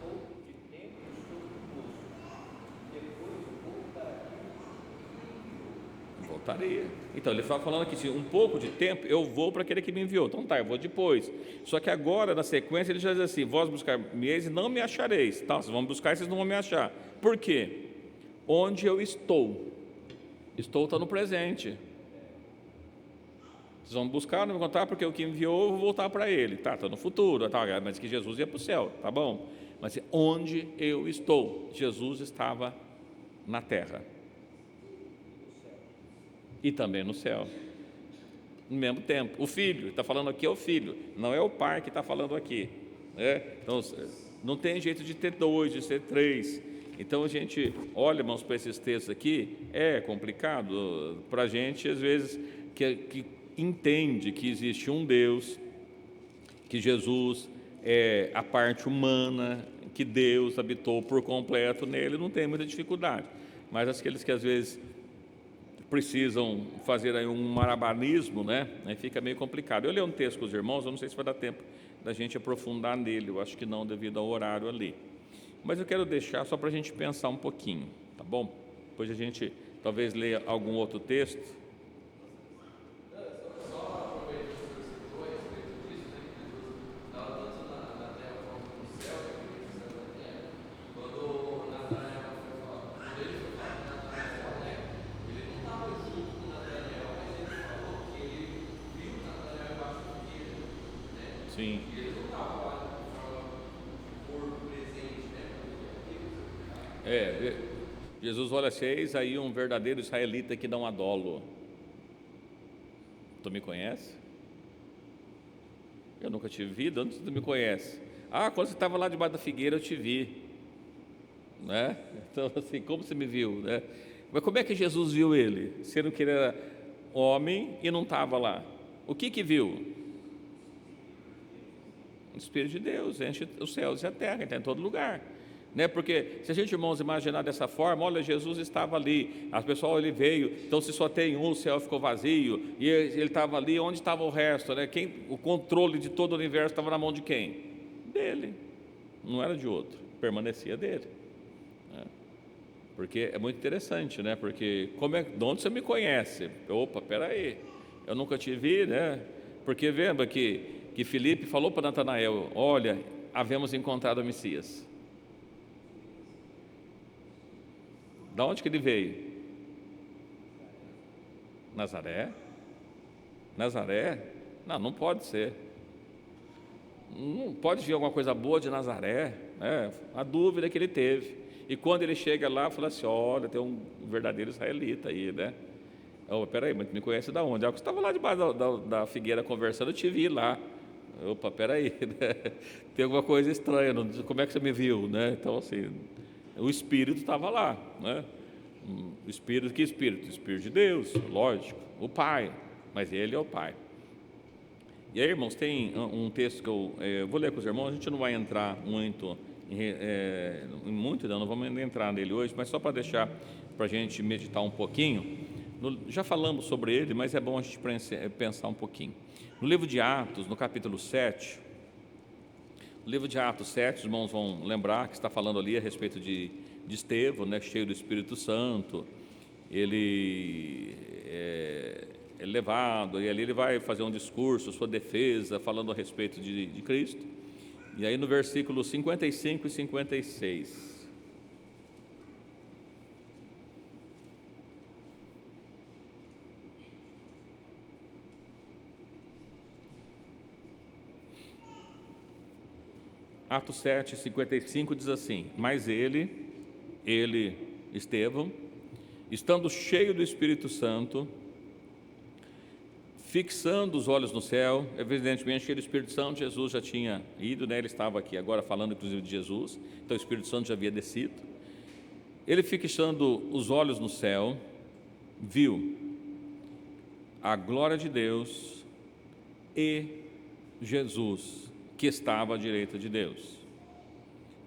pouco de tempo estou convosco, depois voltarei. Voltaria. Então ele estava falando aqui, se um pouco de tempo eu vou para aquele que me enviou. Então tá, eu vou depois. Só que agora, na sequência, ele já diz assim, vós buscar-me-eis e não me achareis. Tá, vocês vão buscar e vocês não vão me achar. Por quê? Onde eu estou. Estou está no presente. Vocês vão buscar, não vão encontrar, porque o que enviou eu vou voltar para ele. Tá, está no futuro, tá, mas que Jesus ia para o céu, tá bom. Mas onde eu estou? Jesus estava na terra. E também no céu, no mesmo tempo. O Filho, está falando aqui é o Filho, não é o Pai que está falando aqui, né? Então, não tem jeito de ter 2, de ter 3. Então, a gente olha, irmãos, para esses textos aqui, é complicado para a gente, às vezes, que entende que existe um Deus, que Jesus é a parte humana, que Deus habitou por completo nele, não tem muita dificuldade. Mas aqueles que, às vezes, precisam fazer aí um marabanismo, né? Aí fica meio complicado. Eu leio um texto com os irmãos, eu não sei se vai dar tempo da gente aprofundar nele, eu acho que não, devido ao horário ali. Mas eu quero deixar só para a gente pensar um pouquinho, tá bom? Depois a gente talvez leia algum outro texto. Sim. Jesus olha, eis aí um verdadeiro israelita que não há dolo. Tu me conhece? Eu nunca te vi, de onde tu me conhece? Quando você estava lá debaixo da figueira eu te vi, né? Então assim, como você me viu, né? Mas como é que Jesus viu ele? Sendo que ele era homem e não estava lá. O que viu? O Espírito de Deus enche os céus e a terra, está em todo lugar, né? Porque se a gente, irmãos, imaginar dessa forma, olha, Jesus estava ali, as pessoas, ele veio, então se só tem um, o céu ficou vazio, e ele estava ali, onde estava o resto, né? O controle de todo o universo estava na mão de quem? Dele, não era de outro, permanecia dele, né? Porque é muito interessante, né? Porque de onde você me conhece? Opa, peraí, eu nunca te vi, né? Porque lembra que Filipe falou para Natanael, olha, havemos encontrado o Messias. Da onde que ele veio? Nazaré? Nazaré? Não pode ser. Não pode vir alguma coisa boa de Nazaré, né? A dúvida que ele teve. E quando ele chega lá, fala assim, olha, tem um verdadeiro israelita aí, né? Peraí, mas me conhece da onde? Você estava lá debaixo da figueira conversando, eu te vi lá. Opa, peraí, né? Tem alguma coisa estranha, como é que você me viu, né? Então, assim, o Espírito estava lá, né? O Espírito, que Espírito? O Espírito de Deus, lógico, o Pai, mas Ele é o Pai. E aí, irmãos, tem um texto que eu vou ler com os irmãos, a gente não vai entrar muito, não vamos entrar nele hoje, mas só para deixar, para a gente meditar um pouquinho, já falamos sobre ele, mas é bom a gente pensar um pouquinho. No livro de Atos, no capítulo 7, no livro de Atos 7, os irmãos vão lembrar que está falando ali a respeito de Estevão, né, cheio do Espírito Santo. Ele é levado, e ali ele vai fazer um discurso, sua defesa, falando a respeito de Cristo. E aí no versículo 55 e 56, Atos 7, 55 diz assim: mas ele, Estevão, estando cheio do Espírito Santo, fixando os olhos no céu, evidentemente cheio do Espírito Santo, Jesus já tinha ido, né? Ele estava aqui agora falando inclusive de Jesus, então o Espírito Santo já havia descido. Ele fixando os olhos no céu, viu a glória de Deus e Jesus, que estava à direita de Deus.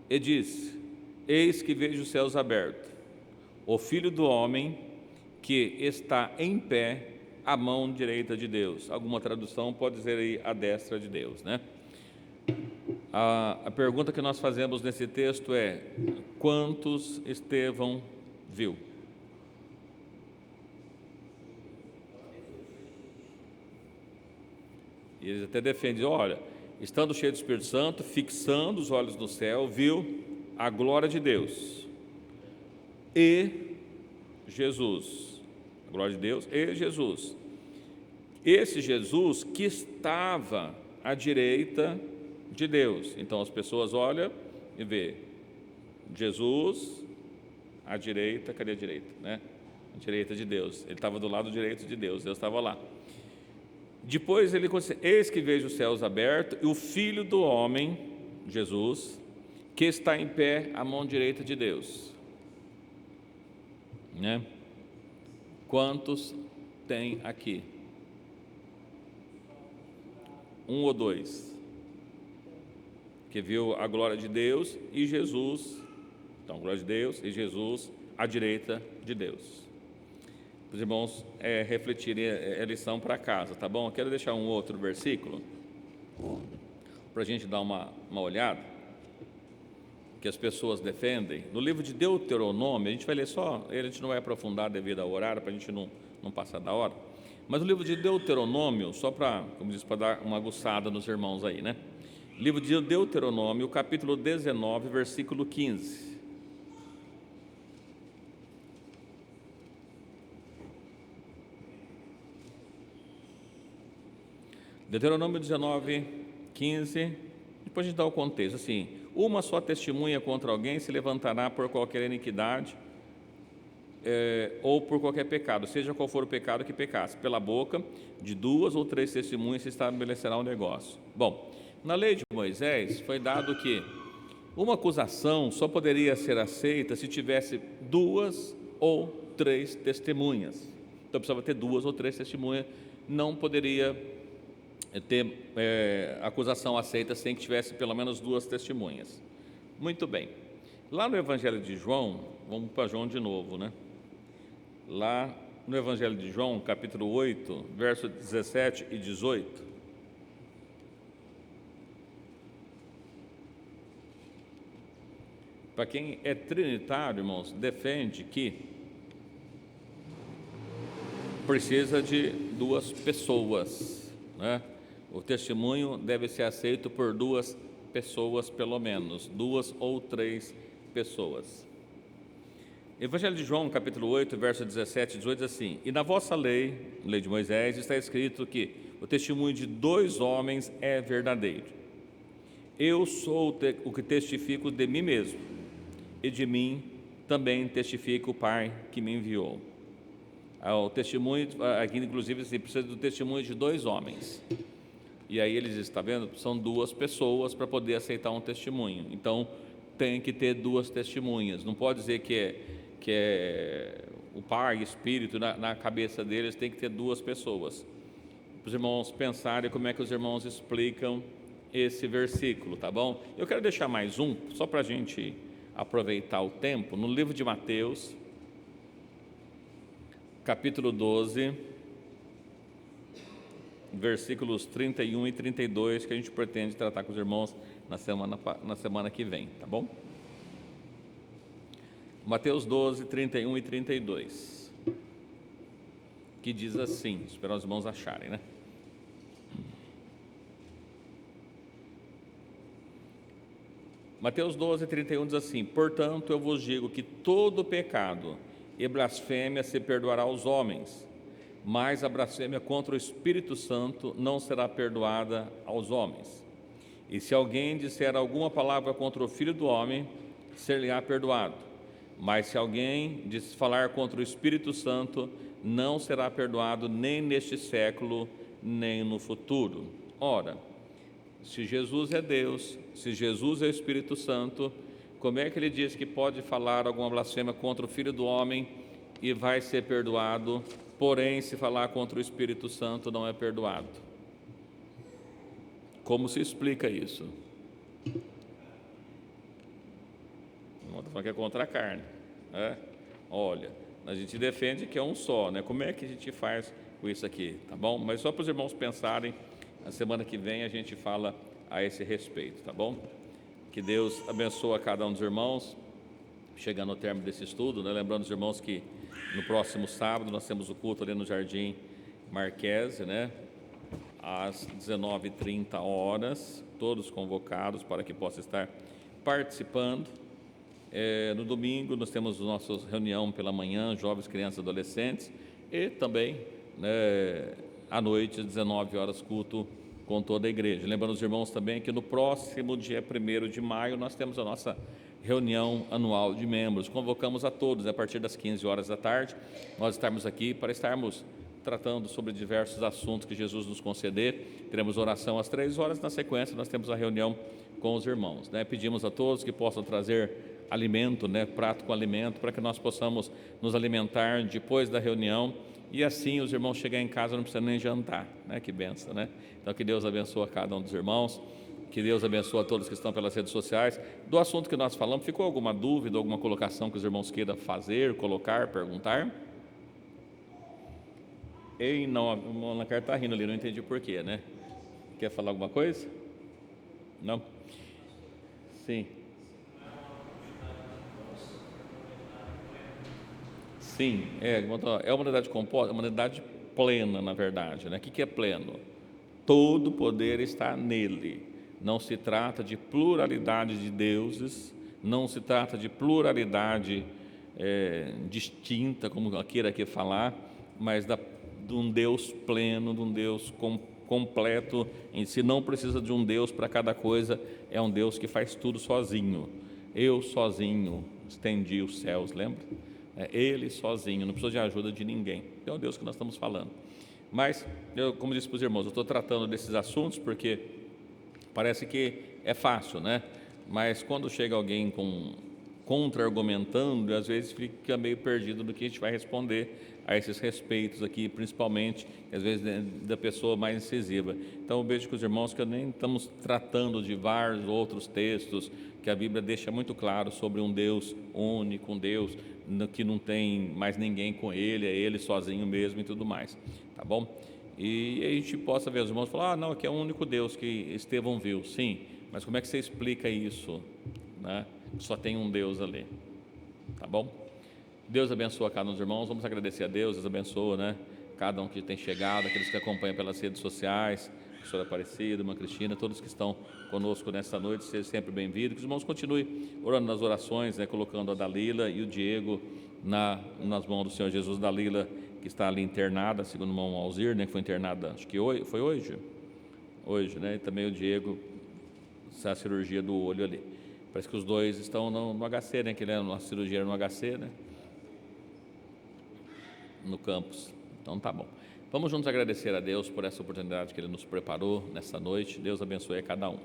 E disse: eis que vejo os céus abertos, o Filho do Homem que está em pé à mão direita de Deus. Alguma tradução pode dizer aí a destra de Deus, né? A pergunta que nós fazemos nesse texto é: quantos Estevão viu? E eles até defendem: olha, estando cheio do Espírito Santo, fixando os olhos no céu, viu a glória de Deus e Jesus. A glória de Deus e Jesus. Esse Jesus que estava à direita de Deus. Então as pessoas olham e vê Jesus à direita. Cadê a direita, né? À direita de Deus. Ele estava do lado direito de Deus, Deus estava lá. Depois ele disse: eis que vejo os céus abertos e o Filho do Homem, Jesus, que está em pé à mão direita de Deus, né? Quantos tem aqui? Um ou dois que viu a glória de Deus e Jesus. Então, glória de Deus e Jesus à direita de Deus. Os irmãos refletirem a lição para casa, tá bom? Eu quero deixar um outro versículo para a gente dar uma olhada, que as pessoas defendem. No livro de Deuteronômio, a gente vai ler só, a gente não vai aprofundar devido ao horário, para a gente não passar da hora, mas o livro de Deuteronômio, só para, como diz, para dar uma aguçada nos irmãos aí, né? Livro de Deuteronômio, capítulo 19, versículo 15. Deuteronômio 19, 15, depois a gente dá o contexto, assim: uma só testemunha contra alguém se levantará por qualquer iniquidade ou por qualquer pecado, seja qual for o pecado que pecasse, pela boca de 2 ou 3 testemunhas se estabelecerá o negócio. Bom, na lei de Moisés foi dado que uma acusação só poderia ser aceita se tivesse 2 ou 3 testemunhas. Então precisava ter 2 ou 3 testemunhas, não poderia ter acusação aceita sem que tivesse pelo menos 2 testemunhas. Muito bem. Lá no Evangelho de João, vamos para João de novo, né? Lá no Evangelho de João, capítulo 8, verso 17 e 18. Para quem é trinitário, irmãos, defende que precisa de 2 pessoas, né? O testemunho deve ser aceito por 2 pessoas, pelo menos, 2 ou 3 pessoas. Evangelho de João, capítulo 8, verso 17 e 18, diz assim: e na vossa lei, lei de Moisés, está escrito que o testemunho de 2 homens é verdadeiro. Eu sou o que testifico de mim mesmo, e de mim também testifica o Pai que me enviou. O testemunho, aqui inclusive, precisa do testemunho de 2 homens. E aí eles, está vendo? São 2 pessoas para poder aceitar um testemunho. Então, tem que ter 2 testemunhas. Não pode dizer que é o Pai, o Espírito, na cabeça deles tem que ter 2 pessoas. Para os irmãos pensarem como é que os irmãos explicam esse versículo, tá bom? Eu quero deixar mais um, só para a gente aproveitar o tempo, no livro de Mateus, capítulo 12, versículos 31 e 32, que a gente pretende tratar com os irmãos na semana que vem, tá bom? Mateus 12, 31 e 32, que diz assim, esperar os irmãos acharem, né? Mateus 12, 31 diz assim: portanto eu vos digo que todo pecado e blasfêmia se perdoará aos homens, mas a blasfêmia contra o Espírito Santo não será perdoada aos homens. E se alguém disser alguma palavra contra o Filho do Homem, ser-lhe-á perdoado. Mas se alguém falar contra o Espírito Santo, não será perdoado nem neste século, nem no futuro. Ora, se Jesus é Deus, se Jesus é o Espírito Santo, como é que ele diz que pode falar alguma blasfêmia contra o Filho do Homem e vai ser perdoado, porém, se falar contra o Espírito Santo, não é perdoado? Como se explica isso? Não estou falando que é contra a carne, né? Olha, a gente defende que é um só, né? Como é que a gente faz com isso aqui, tá bom? Mas só para os irmãos pensarem, a semana que vem a gente fala a esse respeito, tá bom? Que Deus abençoe a cada um dos irmãos, chegando ao término desse estudo, né? Lembrando os irmãos que no próximo sábado nós temos o culto ali no Jardim Marquese, né? Às 19h30, todos convocados para que possam estar participando. No domingo nós temos a nossa reunião pela manhã, jovens, crianças e adolescentes, e também, né, à noite, às 19h, culto com toda a igreja. Lembrando os irmãos também que no próximo dia 1º de maio nós temos a nossa reunião anual de membros. Convocamos a todos, a partir das 15h da tarde, nós estarmos aqui para estarmos tratando sobre diversos assuntos que Jesus nos conceder. Teremos oração às 3h, na sequência nós temos a reunião com os irmãos, né? Pedimos a todos que possam trazer alimento, né? Prato com alimento, para que nós possamos nos alimentar depois da reunião, e assim os irmãos chegarem em casa não precisam nem jantar, né? Que benção, né? Então que Deus abençoe a cada um dos irmãos, que Deus abençoe a todos que estão pelas redes sociais. Do assunto que nós falamos, ficou alguma dúvida, alguma colocação que os irmãos queiram fazer, colocar, perguntar? Ei, não, a Ana Carla está rindo ali, não entendi porquê, né? Quer falar alguma coisa? Não? Sim. Sim, é uma unidade composta, é uma unidade plena, na verdade, né? O que é pleno? Todo o poder está nele. Não se trata de pluralidade de deuses, não se trata de pluralidade distinta, como queira aqui falar, mas de um Deus pleno, de um Deus completo em si. Não precisa de um Deus para cada coisa, é um Deus que faz tudo sozinho. Eu sozinho estendi os céus, lembra? Ele sozinho, não precisa de ajuda de ninguém. É o Deus que nós estamos falando. Mas, como disse para os irmãos, eu estou tratando desses assuntos porque parece que é fácil, né? Mas quando chega alguém contra-argumentando, às vezes fica meio perdido do que a gente vai responder a esses respeitos aqui, principalmente, às vezes, da pessoa mais incisiva. Então, eu vejo com os irmãos que nem estamos tratando de vários outros textos que a Bíblia deixa muito claro sobre um Deus único, um Deus que não tem mais ninguém com Ele, é Ele sozinho mesmo e tudo mais, tá bom? E a gente possa ver os irmãos falar, não, aqui é o único Deus que Estevão viu. Sim, mas como é que você explica isso, né? Só tem um Deus ali, tá bom? Deus abençoa cada um dos irmãos, vamos agradecer a Deus, Deus abençoa, né? Cada um que tem chegado, aqueles que acompanham pelas redes sociais, a senhora Aparecida, irmã Cristina, todos que estão conosco nesta noite, sejam sempre bem-vindos. Que os irmãos continuem orando nas orações, né? Colocando a Dalila e o Diego nas mãos do Senhor Jesus. Dalila, que está ali internada, segundo o irmão Alzir, né? Que foi internada, acho que foi hoje, né? E também o Diego, essa cirurgia do olho ali. Parece que os dois estão no HC, né? Que ele é uma cirurgia no HC, né? No campus. Então tá bom. Vamos juntos agradecer a Deus por essa oportunidade que Ele nos preparou nessa noite. Deus abençoe a cada um.